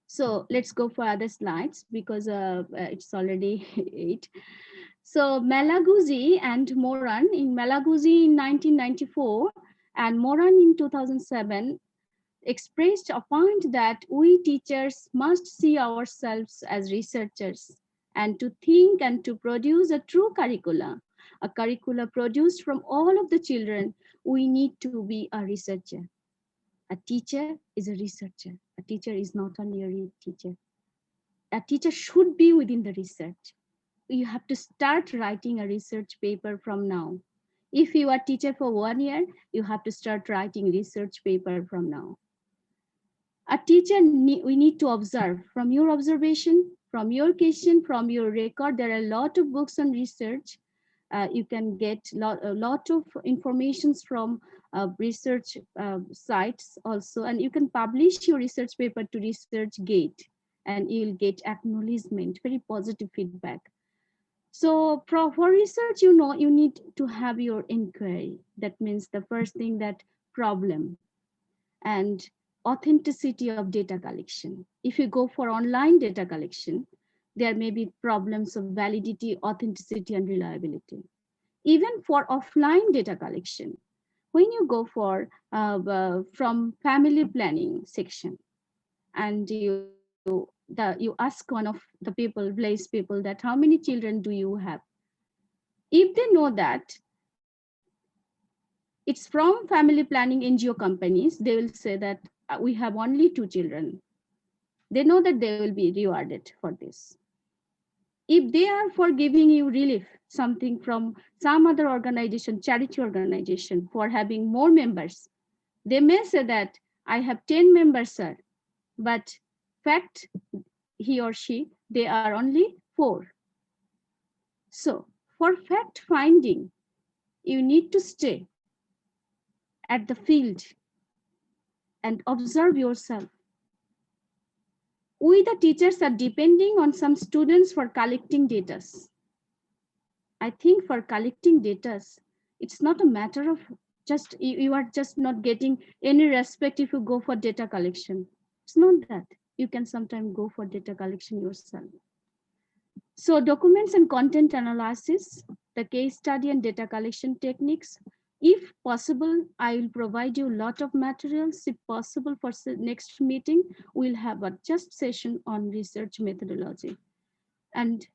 So let's go for other slides because it's already 8. So Malaguzzi and Moran, in Malaguzzi in 1994 and Moran in 2007, expressed a point that we teachers must see ourselves as researchers, and to think and to produce a true curricula, a curricula produced from all of the children, we need to be a researcher. A teacher is a researcher. A teacher is not only a teacher. A teacher should be within the research. You have to start writing a research paper from now. If you are teacher for 1 year, you have to start writing research paper from now. A teacher, we need to observe. From your observation, from your question, from your record, there are a lot of books on research. You can get a lot of informations from research sites also, and you can publish your research paper to ResearchGate, and you'll get acknowledgement, very positive feedback. So for research, you know, you need to have your inquiry. That means the first thing, that problem and authenticity of data collection. If you go for online data collection, there may be problems of validity, authenticity, and reliability. Even for offline data collection, when you go for from family planning section, and you ask one of the people, place people, that how many children do you have? If they know that it's from family planning NGO companies, they will say that we have only 2 children. They know that they will be rewarded for this. If they are for giving you relief, something from some other organization, charity organization, for having more members, they may say that I have 10 members, sir, but fact, he or she, they are only 4. So for fact finding, you need to stay at the field and observe yourself. We, the teachers, are depending on some students for collecting data. I think for collecting data, it's not a matter of just, you are just not getting any respect if you go for data collection. It's not that. You can sometimes go for data collection yourself. So documents and content analysis, the case study and data collection techniques. If possible, I will provide you a lot of materials. If possible, for next meeting, we'll have a just session on research methodology. And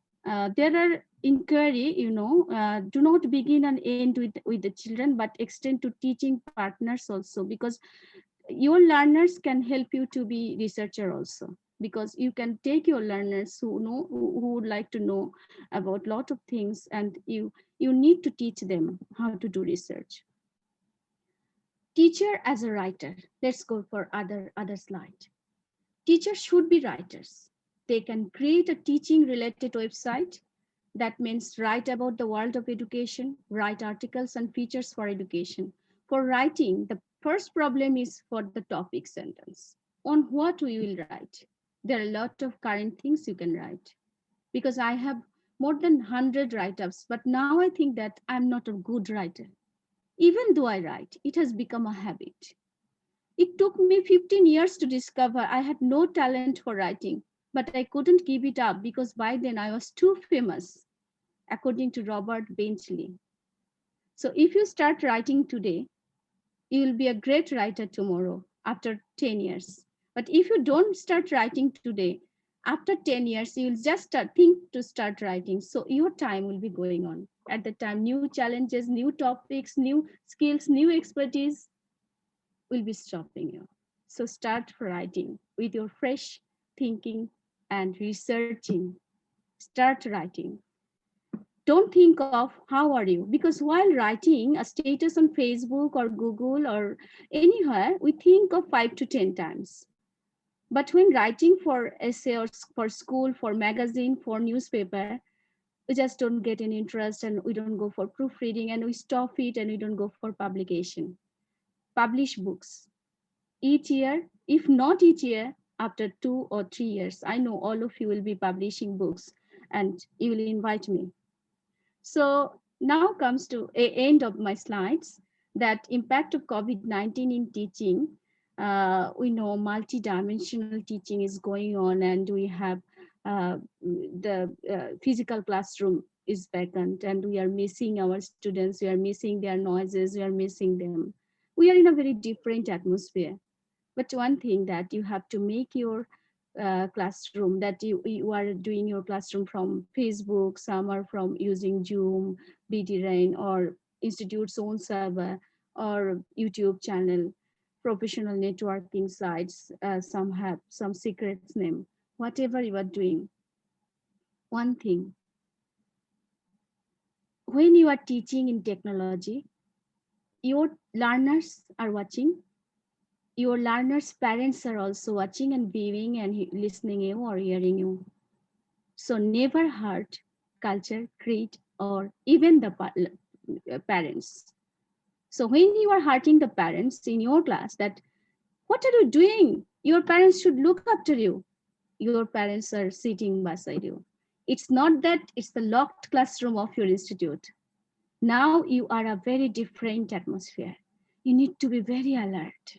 there are inquiry, do not begin and end with the children, but extend to teaching partners also, because your learners can help you to be researcher also, because you can take your learners who would like to know about a lot of things, and you need to teach them how to do research. Teacher as a writer. Let's go for other slide. Teachers should be writers. They can create a teaching related website. That means write about the world of education, write articles and features for education. For writing, the first problem is for the topic sentence. On what we will write? There are a lot of current things you can write, because I have more than 100 write-ups, but now I think that I'm not a good writer. Even though I write, it has become a habit. It took me 15 years to discover I had no talent for writing, but I couldn't give it up because by then I was too famous, according to Robert Benchley. So if you start writing today, you will be a great writer tomorrow after 10 years. But if you don't start writing today, after 10 years, you will just think to start writing. So your time will be going on. At the time, new challenges, new topics, new skills, new expertise will be stopping you. So start writing with your fresh thinking and researching. Start writing. Don't think of how are you, because while writing a status on Facebook or Google or anywhere, we think of 5 to 10 times. But when writing for essay or for school, for magazine, for newspaper, we just don't get any interest and we don't go for proofreading and we stop it and we don't go for publication. Publish books each year, if not each year, after 2 or 3 years. I know all of you will be publishing books and you will invite me. So now comes to the end of my slides, that impact of COVID-19 in teaching. We know multi-dimensional teaching is going on, and we have the physical classroom is vacant, and we are missing our students, we are missing their noises, we are missing them. We are in a very different atmosphere. But one thing that you have to make your classroom, that you are doing your classroom from Facebook, some are from using Zoom, BD Rain, or Institute's own server, or YouTube channel, professional networking sites, some have some secrets name. Whatever you are doing, one thing, when you are teaching in technology, your learners are watching, your learners' parents are also watching and viewing and listening you or hearing you. So never hurt culture, creed, or even the parents. So when you are hurting the parents in your class, that what are you doing? Your parents should look after you. Your parents are sitting beside you. It's not that it's the locked classroom of your institute. Now you are a very different atmosphere. You need to be very alert.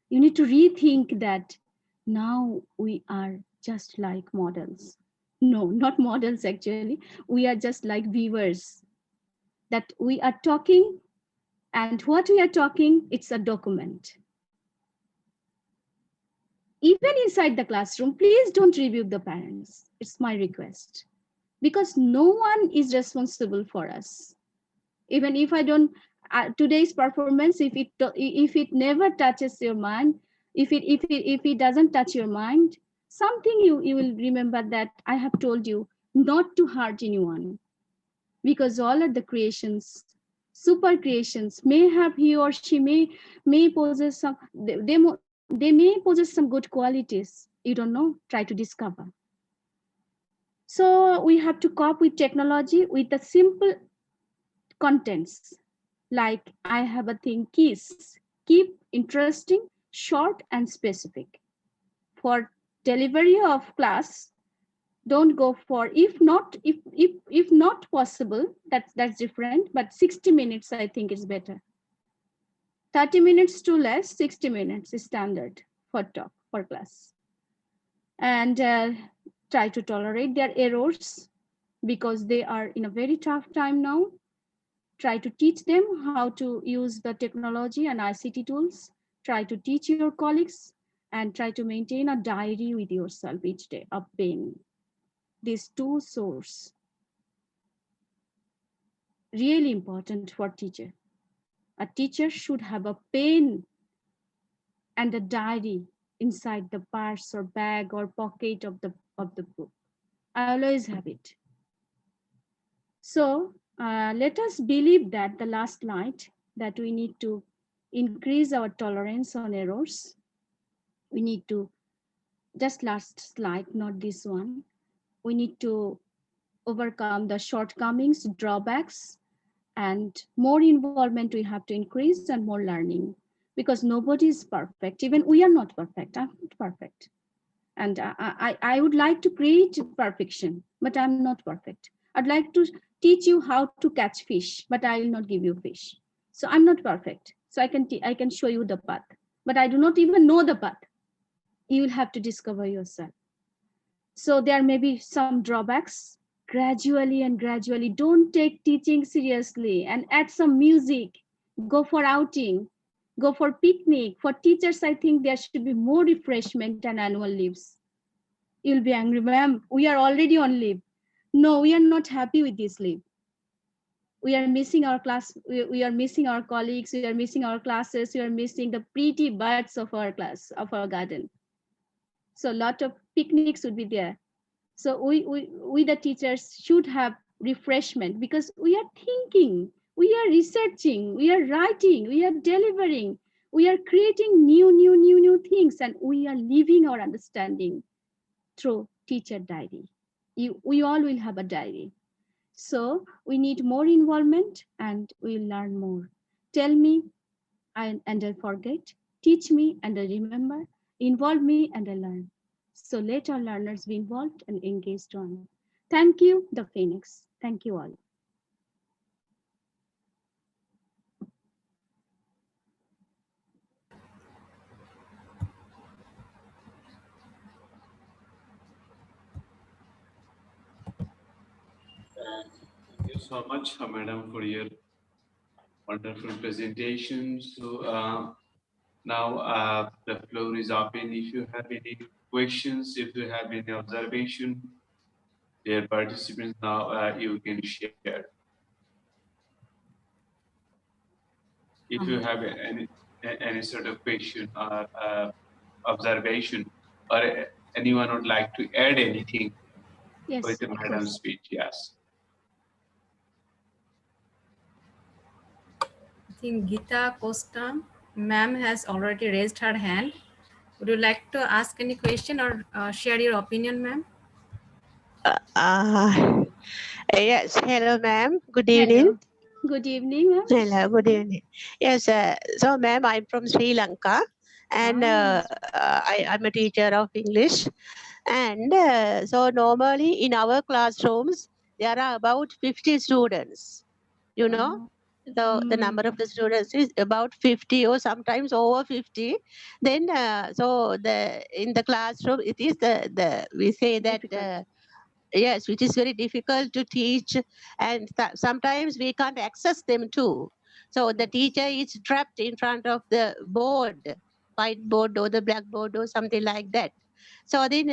You need to rethink that now we are just like models. No, not models actually. We are just like viewers. That we are talking, and what we are talking, it's a document. Even inside the classroom, please don't rebuke the parents. It's my request. Because no one is responsible for us. Even if I don't, today's performance, if it never touches your mind, if it doesn't touch your mind, something you will remember that I have told you not to hurt anyone, because all are the creations, super creations. May have he or she may possess some, they may possess some good qualities, You don't know, try to discover. So we have to cope with technology with the simple contents like I have a thing keys. Keep interesting, short and specific. For delivery of class, don't go for if not possible, that's different, but 60 minutes I think is better. 30 minutes too less, 60 minutes is standard for talk for class. And try to tolerate their errors because they are in a very tough time now. Try to teach them how to use the technology and ICT tools. Try to teach your colleagues and try to maintain a diary with yourself each day, a pen. These two sources really important for teacher. A teacher should have a pen and a diary inside the purse or bag or pocket of the book. I always have it. So let us believe that the last light that we need to increase our tolerance on errors. We need to, just last slide, not this one. We need to overcome the shortcomings, drawbacks, and more involvement we have to increase and more learning because nobody is perfect. Even we are not perfect. I'm not perfect. And I would like to create perfection, but I'm not perfect. I'd like to teach you how to catch fish, but I will not give you fish. So I'm not perfect. So I can show you the path, but I do not even know the path. You will have to discover yourself. So there may be some drawbacks. Gradually and gradually, don't take teaching seriously and add some music. Go for outing, go for picnic. For teachers, I think there should be more refreshment and annual leaves. You'll be angry, ma'am. We are already on leave. No, we are not happy with this leave. We are missing our class. We are missing our colleagues. We are missing our classes. We are missing the pretty birds of our class, of our garden. So a lot of picnics would be there. So we the teachers should have refreshment because we are thinking, we are researching, we are writing, we are delivering, we are creating new things, and we are living our understanding through teacher diary. We all will have a diary. So we need more involvement and we'll learn more. Tell me and I forget. Teach me and I remember. Involve me and I learn. So let our learners be involved and engaged on. Thank you, the Phoenix. Thank you all. Thank you so much, madam, for your wonderful presentation. So now the floor is open. If you have any questions, if you have any observation, dear participants, now you can share. If you have any sort of question or observation, or anyone would like to add anything with the madam's speech, yes. I think Gita Costa, ma'am, has already raised her hand. Would you like to ask any question or share your opinion, ma'am? Yes, hello, ma'am. Good evening. Hello. Good evening, ma'am. Hello, good evening. Yes, so, ma'am, I'm from Sri Lanka, and I'm a teacher of English. And so, normally in our classrooms, there are about 50 students, you know. So the number of the students is about 50 or sometimes over 50. Then so in the classroom it is we say that yes, which is very difficult to teach, and sometimes we can't access them too. So the teacher is trapped in front of the board, whiteboard or the blackboard or something like that. So then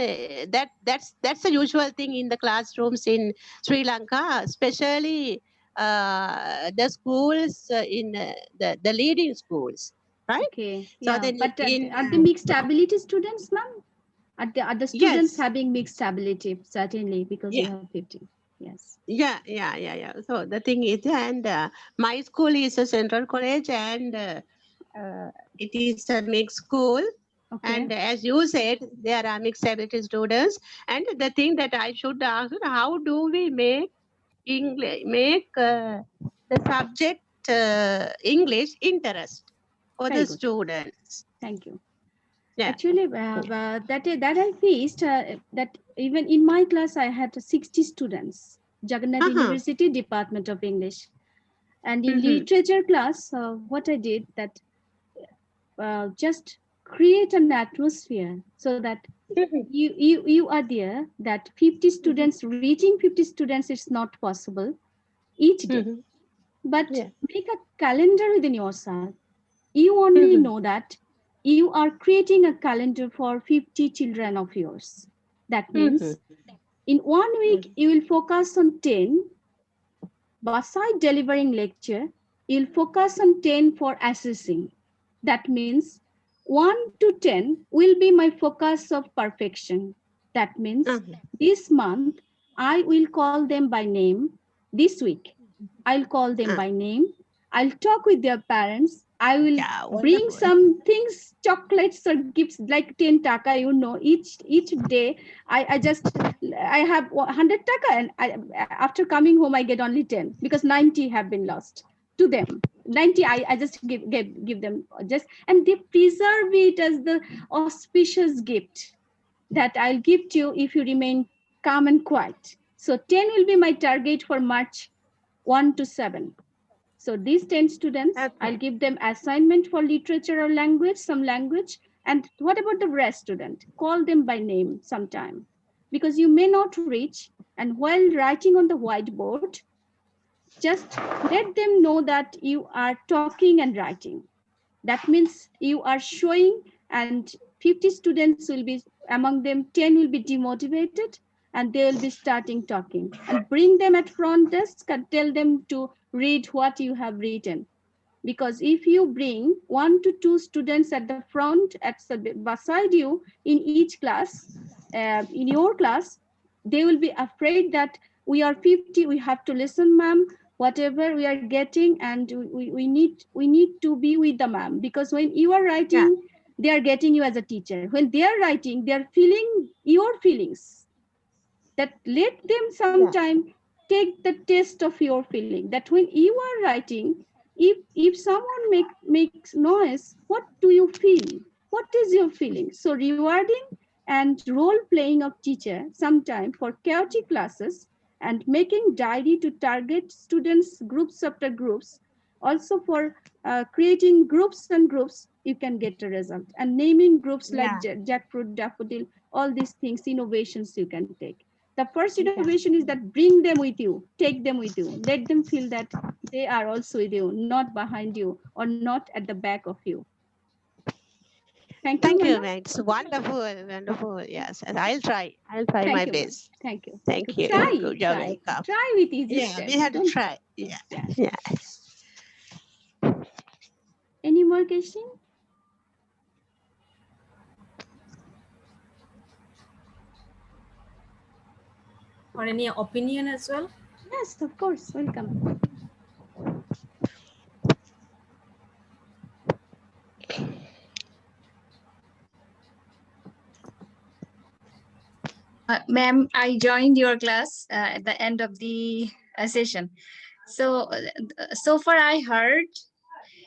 that's a usual thing in the classrooms in Sri Lanka, especially the schools in the leading schools, right? Okay. So Yeah. then But are the mixed ability students, ma'am? Are the students yes, having mixed ability? Certainly, because you yeah. have 50. Yes. Yeah. So the thing is, and my school is a central college, and it is a mixed school. Okay. And as you said, there are mixed ability students. And the thing that I should ask, how do we make English, the subject English interest for Very the good. students? Thank you. Yeah. Actually, that I faced that even in my class I had 60 students. Jagannath Uh-huh. University Department of English, and in Mhm. literature class, what I did that just create an atmosphere so that Mhm. you are there. That 50 students reaching 50 students is not possible each day, Mhm. but Yeah. make a calendar within yourself. You only Mhm. know that you are creating a calendar for 50 children of yours. That Mhm. means in 1 week, you will focus on 10. Beside delivering lecture, you'll focus on 10 for assessing. That means 1 to 10 will be my focus of perfection. That means Mhm. this month, I will call them by name. This week, I'll call them Uh, by name. I'll talk with their parents. I will yeah, bring wonderful. some things, chocolates or gifts like 10 taka, each day. I just, I have 100 taka, and after coming home, I get only 10 because 90 have been lost to them. 90, I just give them just, and they preserve it as the auspicious gift that I'll give to you if you remain calm and quiet. So 10 will be my target for March 1 to 7. So these 10 students, I'll Okay. give them assignment for literature or language, some language. And what about the rest student? Call them by name sometime because you may not reach. And while writing on the whiteboard, just let them know that you are talking and writing. That means you are showing, and 50 students will be among them, 10 will be demotivated, and they will be starting talking. And bring them at front desk and tell them to read what you have written. Because if you bring 1 to 2 students at the front, beside you in each class, in your class, they will be afraid that we are 50, we have to listen, ma'am, whatever we are getting, and we need to be with the ma'am, because when you are Yeah. writing, they are getting you as a teacher. When they are writing, they are feeling your feelings. That let them Yeah. sometime take the test of your feeling, that when you are writing, if someone makes noise, what do you feel, what is your feeling? So rewarding and role playing of teacher sometime for chaotic classes, and making diary to target students groups after groups, also for creating groups and groups, you can get a result. And naming groups like Yeah. jackfruit, daffodil, all these things, innovations you can take. The first Yeah. innovation is that bring them with you, take them with you, let them feel that they are also with you, not behind you or not at the back of you. Thank you, Thank you, madam. man. It's wonderful, wonderful. Yes, and I'll try. I'll try my Thank you, ma'am. best. Thank you. Thank you. Thank you. Try, Good job. try, Welcome. try with easy Yeah, we steps. had to Don't. try. Yeah. Yeah. Yeah. Any more question? Or any opinion as well? Yes, of course. Welcome. Ma'am, I joined your class at the end of the session. So far I heard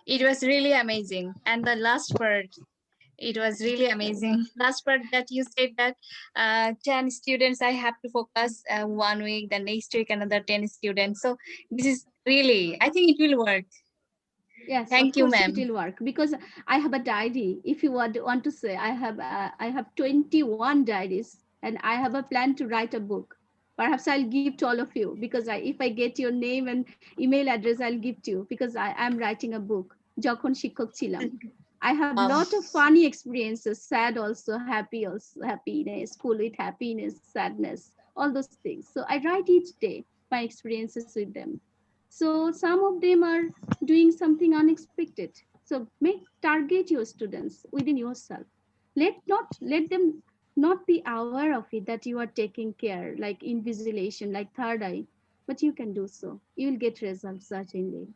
it was really amazing. And the last part, it was really amazing. Last part that you said that 10 students, I have to focus 1 week, the next week another 10 students. So this is really, I think it will work. Yes, of Thank you, course it ma'am. will work, because I have a diary. If you want to say, I have 21 diaries, and I have a plan to write a book. Perhaps I'll give to all of you, because if I get your name and email address, I'll give to you, because I am writing a book. Jokhon Shikhok Chilam. I have Wow. lot of funny experiences, sad also, happy also, happiness, full with happiness, sadness, all those things. So I write each day my experiences with them. So some of them are doing something unexpected. So make target your students within yourself. Let them not be aware of it, that you are taking care, like invigilation, like third eye, but you can do so. You will get results certainly.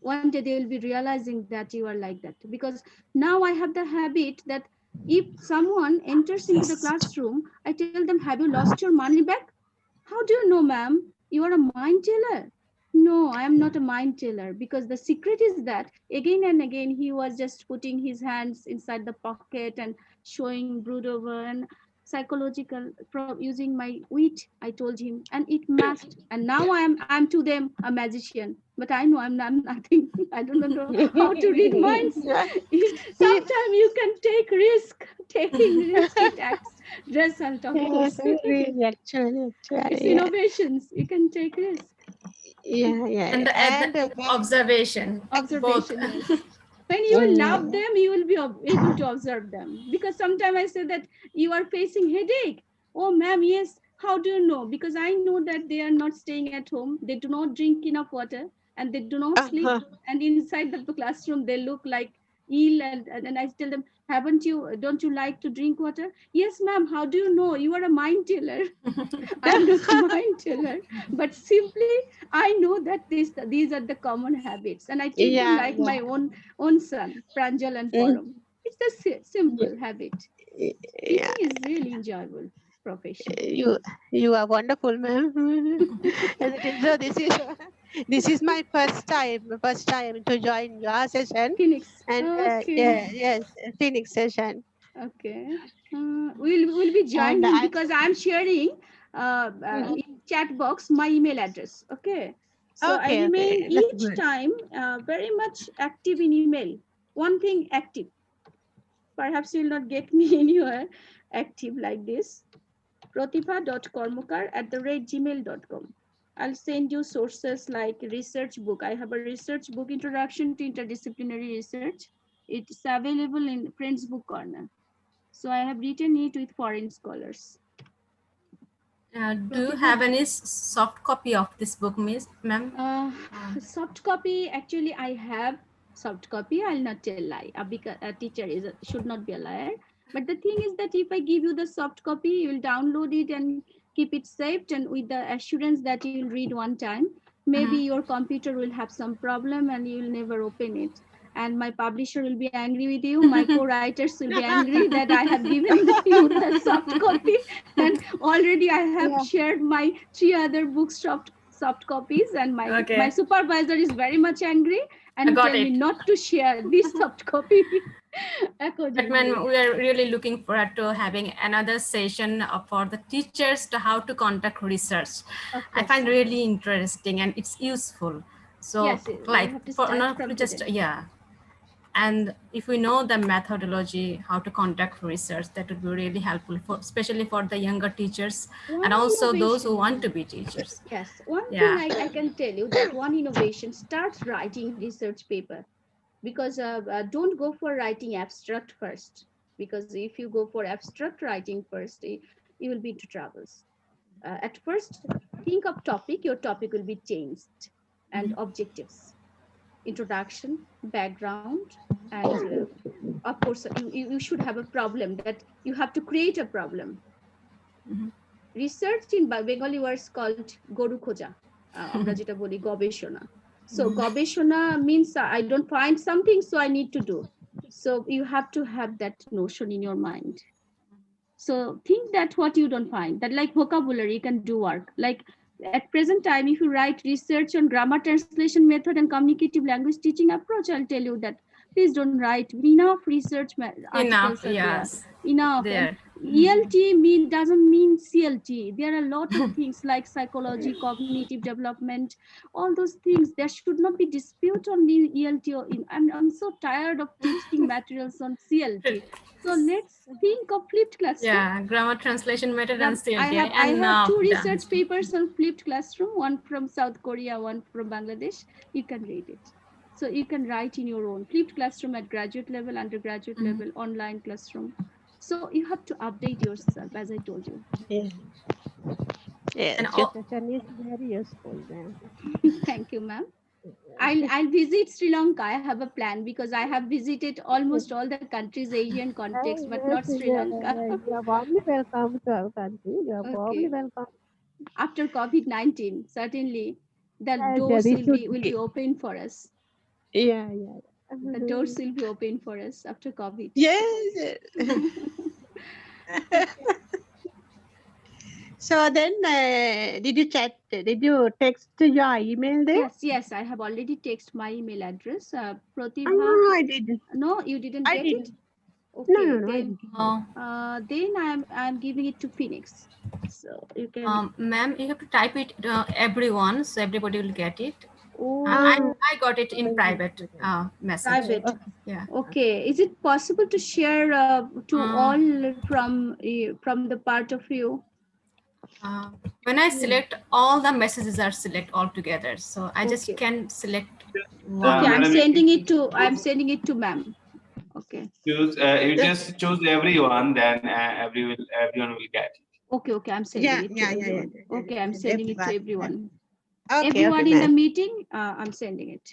One day they will be realizing that you are like that, because now I have the habit that If someone enters into the classroom, I tell them, have you lost your money bag? How do you know, ma'am? You are a mind teller. No, I am not a mind teller, because the secret is that again and again he was just putting his hands inside the pocket and showing brood over and psychological using my wit. I told him, and it matched. And now I'm to them a magician, but I know I'm nothing. I don't know how to read minds. Sometimes you can take risk. Taking risk, it acts result, of Yes, course. really, actually, It's yeah, innovations. You can take risk. yeah, And yeah. the observation, both. Observation, yes. When you will Yeah. love them, you will be able to observe them. Because sometimes I say that you are facing headache. Oh, ma'am, yes. How do you know? Because I know that they are not staying at home. They do not drink enough water and they do not sleep. Uh-huh. And inside the classroom, they look like ill. And I tell them, don't you like to drink water? Yes, ma'am. How do you know? You are a mind teller. I'm not a mind teller, but simply I know that these are the common habits, and I treat them Yeah, like yeah. my own son, Pranjal and Mm, Param. It's the simple habit. yeah. Teaching is really enjoyable profession. You you are wonderful, ma'am. And it is, so this is my first time to join your session, Phoenix. and Okay. yeah, yes, Phoenix session, Okay. We'll be and joining I'm because I'm sharing Mhm. in chat box my email address. Okay. So I Okay, remain okay, that's each good. time very much active in email. One thing active. Perhaps you will not get me anywhere active like this. Protiva.karmakar@gmail.com. I'll send you sources like research book. I have a research book, Introduction to Interdisciplinary Research. It's available in Friends Book Corner. So I have written it with foreign scholars. Do you Protiva, have any soft copy of this book, Miss Ma'am? soft copy, actually I have soft copy. I'll not tell lie. Because a teacher should not be a liar. But the thing is that if I give you the soft copy, you will download it and keep it saved, and with the assurance that you will read one time. Maybe Mhm. your computer will have some problem and you will never open it. And my publisher will be angry with you. My co-writers will be angry that I have given you the soft copy, and already I have Yeah. shared my 3 other books soft copies, and my Okay, supervisor is very much angry I and got tell me it. not to share this soft copy But man, accordingly. we are really looking forward to having another session for the teachers to how to conduct research. Of I course, find of really course. interesting and it's useful. So Yes, we like have to for start not from just today. yeah, and if we know the methodology how to conduct research, that would be really helpful for especially for the younger teachers One and also those who innovation, want to be teachers. yes, one thing Yeah. I can tell you, that one innovation, start writing research paper. Because don't go for writing abstract first, because if you go for abstract writing first, you will be into troubles. At first, think of topic. Your topic will be changed, and objectives, introduction, background, and of course you should have a problem, that you have to create a problem. Mhm. Research in Bengali words called গরু খোঁজা, আমরা যেটা বলি গবেষণা. So gobeshona means I don't find something, so I need to do. So you have to have that notion in your mind. So think that what you don't find, that like vocabulary, you can do work. Like at present time, if you write research on grammar, translation method, and communicative language teaching approach, I'll tell you that please don't write. Enough research articles Enough, are there. yes. Enough. And There. ELT doesn't mean CLT. There are a lot of things like psychology, cognitive development, all those things. There should not be dispute on the ELT. I'm so tired of teaching materials on CLT. So let's think of flipped classroom. Yeah, grammar translation method and CLTI I and have now 2 research done. papers on flipped classroom, one from South Korea, one from Bangladesh. You can read it. So you can write in your own flipped classroom at graduate level, undergraduate Mhm. level, online classroom. So you have to update yourself, as I told you. Yeah. And Yes, your all, session is very useful, ma'am. Thank you, ma'am. I'll visit Sri Lanka. I have a plan because I have visited almost all the countries, Asian context, but Yes, not Sri Lanka. you are warmly welcome to our country. You are warmly Okay. welcome. After COVID-19, certainly the Yes, yes, doors it should will be be. open for us. Yeah, yeah. The doors will be open for us after COVID. Yes. So then, did you chat? Did you text your email there? Yes, yes, I have already texted my email address. Prativa. Oh, I didn't. No, you didn't I get didn't. it? No, Okay, no, no. I then didn't. I'm giving it to Phoenix. So you can. Ma'am, you have to type it everyone, so everybody will get it. Oh, I got it in private message. private. Yeah. Okay. Is it possible to share to all from the part of you? When I select, all the messages are select all together. So I just Okay. can select Okay, one. I'm Madam, sending it to. I'm sending it to ma'am. Okay. Choose, you just choose everyone, then everyone will get it. Okay, okay. I'm sending Yeah, it to yeah, yeah, everyone. yeah. Okay, I'm sending it to everyone. Okay, Everyone okay, in the ma'am. meeting, I'm sending it.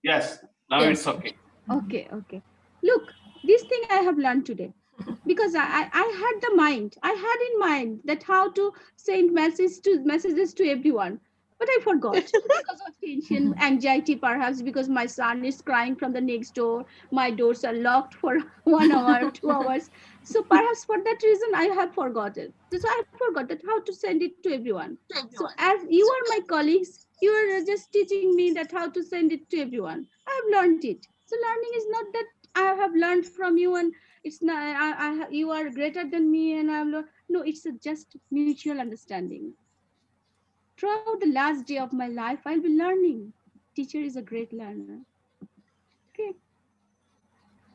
Yes, now Yes. it's okay. Okay, okay. Look, this thing I have learned today because I had the mind. I had in mind that how to send messages to everyone, but I forgot because of tension, anxiety, perhaps because my son is crying from the next door. My doors are locked for 1 hour, 2 hours. So perhaps for that reason I have forgotten. So I forgot that how to send it to everyone. So as you are my colleagues, you are just teaching me that how to send it to everyone. I have learned it. So learning is not that I have learned from you and it's not you are greater than me and no, it's just mutual understanding. Throughout the last day of my life, I'll be learning. Teacher is a great learner. Okay.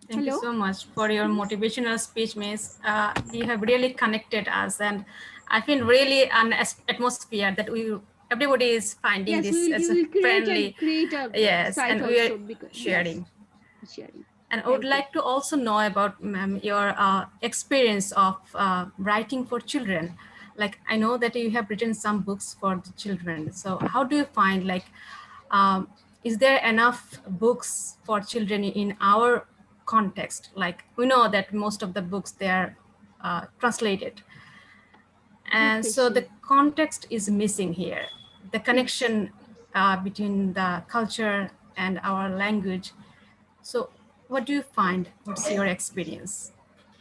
Thank you so much for your motivational speech, Miss. You have really connected us, and I feel really an atmosphere that everybody is finding Yes, this as a we will friendly. create a Yes, site and we are also because sharing. yes, sharing. And I would like to also know about, ma'am, your experience of writing for children. Like, I know that you have written some books for the children. So how do you find, like, is there enough books for children in our context? Like, we know that most of the books, they are translated. And so the context is missing here. The connection between the culture and our language. So what do you find? What's your experience?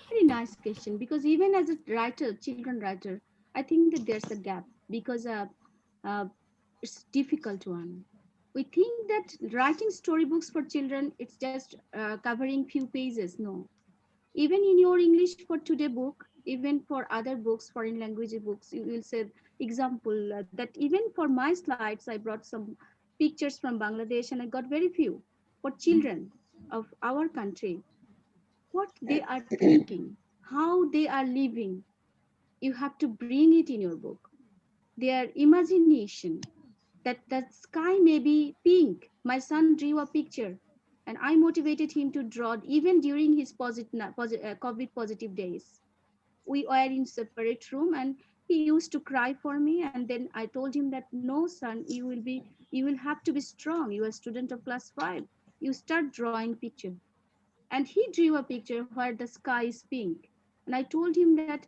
Very nice question because even as a writer, children writer, I think that there's a gap because uh, it's difficult one. We think that writing storybooks for children, it's just covering few pages. No, even in your English for today book, even for other books, foreign language books, you will say example that even for my slides, I brought some pictures from Bangladesh and I got very few for children of our country, what they are thinking, how they are living. You have to bring it in your book. Their imagination, that the sky may be pink. My son drew a picture and I motivated him to draw even during his COVID positive days. We were in separate room and he used to cry for me. And then I told him that, no, son, you will have to be strong. You are a student of class 5. You start drawing picture. And he drew a picture where the sky is pink. And I told him that,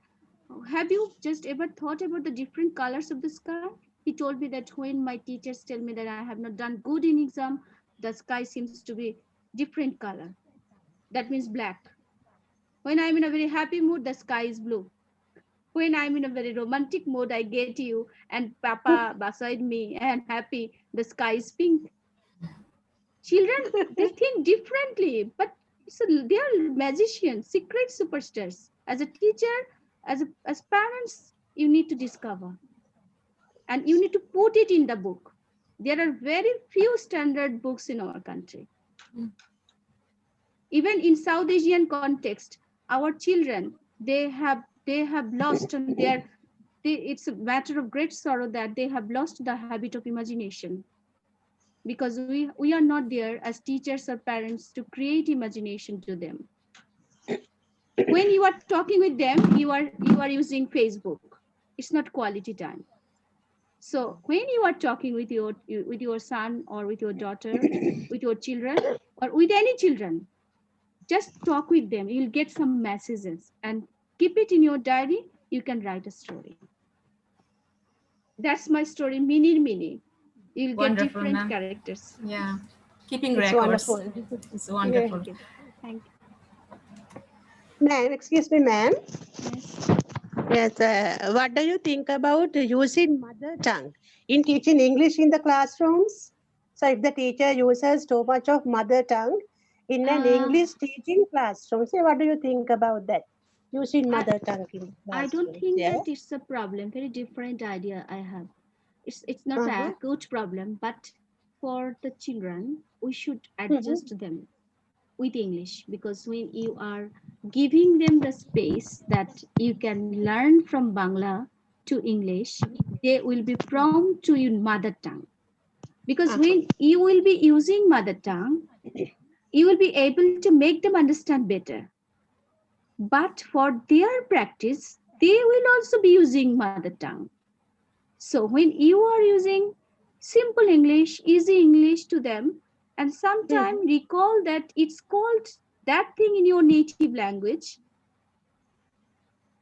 have you just ever thought about the different colors of the sky? He told me that when my teachers tell me that I have not done good in exam, the sky seems to be different color. That means black. When I'm in a very happy mood, the sky is blue. When I'm in a very romantic mood, I get you and Papa beside me and happy, the sky is pink. Children, they think differently, but they are magicians, secret superstars. As a teacher, as parents, you need to discover and you need to put it in the book. There are very few standard books in our country. Even in South Asian context, our children, they have lost on it's a matter of great sorrow that they have lost the habit of imagination because we are not there as teachers or parents to create imagination to them. When you are talking with them, you are using Facebook. It's not quality time. So when you are talking with your son or with your daughter, with your children or with any children, just talk with them. You'll get some messages and keep it in your diary. You can write a story. That's my story, mini. You'll get Wonderful, different ma'am. characters. Yeah. keeping It's records. wonderful. It's wonderful. Thank you. Thank Ma'am, excuse me, ma'am. you. Yes. Yes, what do you think about using mother tongue in teaching English in the classrooms? So if the teacher uses too much of mother tongue in an Uh, English teaching classroom, so what do you think about that? Using I, mother tongue in the I don't classrooms, think yeah? that it's a problem. Very different idea I have. It's not Uh-huh. a good problem, but for the children, we should Mm-hmm. adjust them with English, because when you are giving them the space that you can learn from Bangla to English, they will be prone to your mother tongue. Because Uh-huh. when you will be using mother tongue, you will be able to make them understand better. But for their practice, they will also be using mother tongue. So when you are using simple English, easy English to them, and Mm-hmm. sometimes recall that it's called that thing in your native language,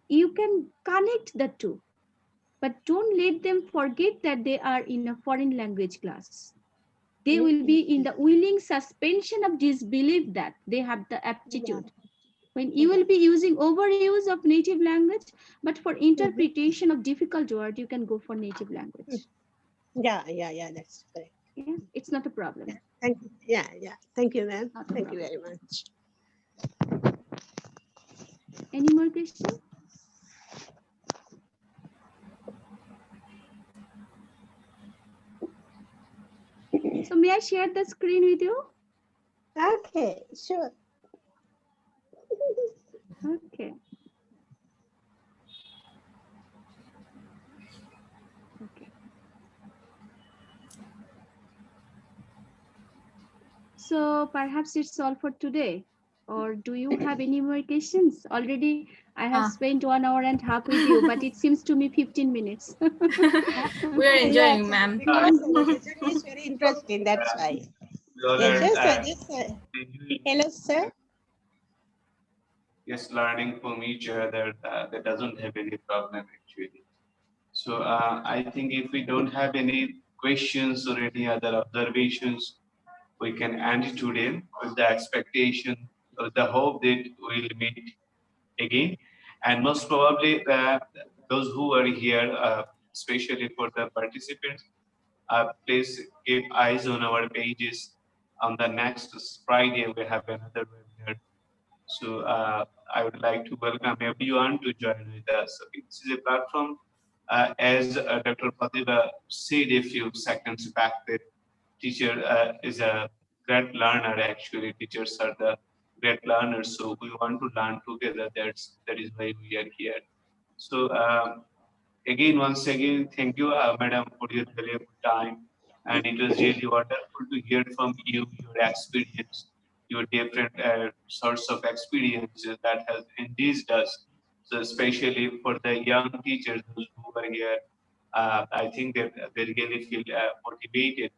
you can connect the two. But don't let them forget that they are in a foreign language class. They will be in the willing suspension of disbelief that they have the Yeah. aptitude. When you Yeah. will be using overuse of native language, but for Mm-hmm. interpretation of difficult word, you can go for native language. Yeah, that's correct. Yeah, it's not a Yeah. problem. Thank you. Yeah. Thank you, ma'am. Not a Thank you problem. very much. Any more question? So may I share the screen with you? Okay, sure. Okay. Okay. So perhaps it's all for today. Or do you have any more questions? Already I have Ah, spent 1.5 hours with you, but it seems to me 15 minutes. we are Yes, enjoying, ma'am. because the session is very interesting. That's why. We all Yes, are yes. Hello, sir. just learning from each other. That doesn't have any problem actually. So I think if we don't have any questions or any other observations, we can end it today with the expectation, with the hope that we'll meet again. And most probably those who are here, especially for the participants, please keep eyes on our pages. On the next Friday, we have another webinar. So I would like to welcome everyone to join with us. Okay, this is a platform, as Dr. Prativa said a few seconds back, that teacher is a great learner. Actually, teachers are the great learners. So we want to learn together. That is why we are here. So again, once again, thank you, madam, for your valuable time. And it was really wonderful to hear from you, your experience, your different sorts of experiences that has enriched us. So especially for the young teachers those who are here, I think that they really feel motivated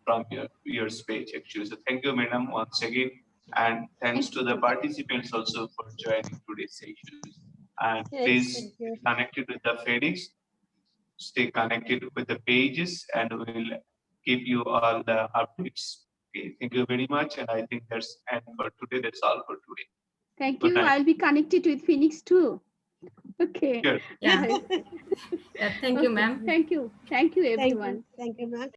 from your speech actually. So thank you, madam, once again. And thanks Thank to you. the participants also for joining today's sessions. And Yes, please thank you. stay connected with the Phoenix, stay connected with the pages, and we'll keep you all the updates. Okay, thank you very much. And I think that's and for today. That's all for today. Thank Good you. night. I'll be connected with Phoenix too. Okay. Sure. Yeah. Right. Yeah, thank you, Okay. ma'am. Thank you. Thank you, Thank you. everyone. Thank you, ma'am.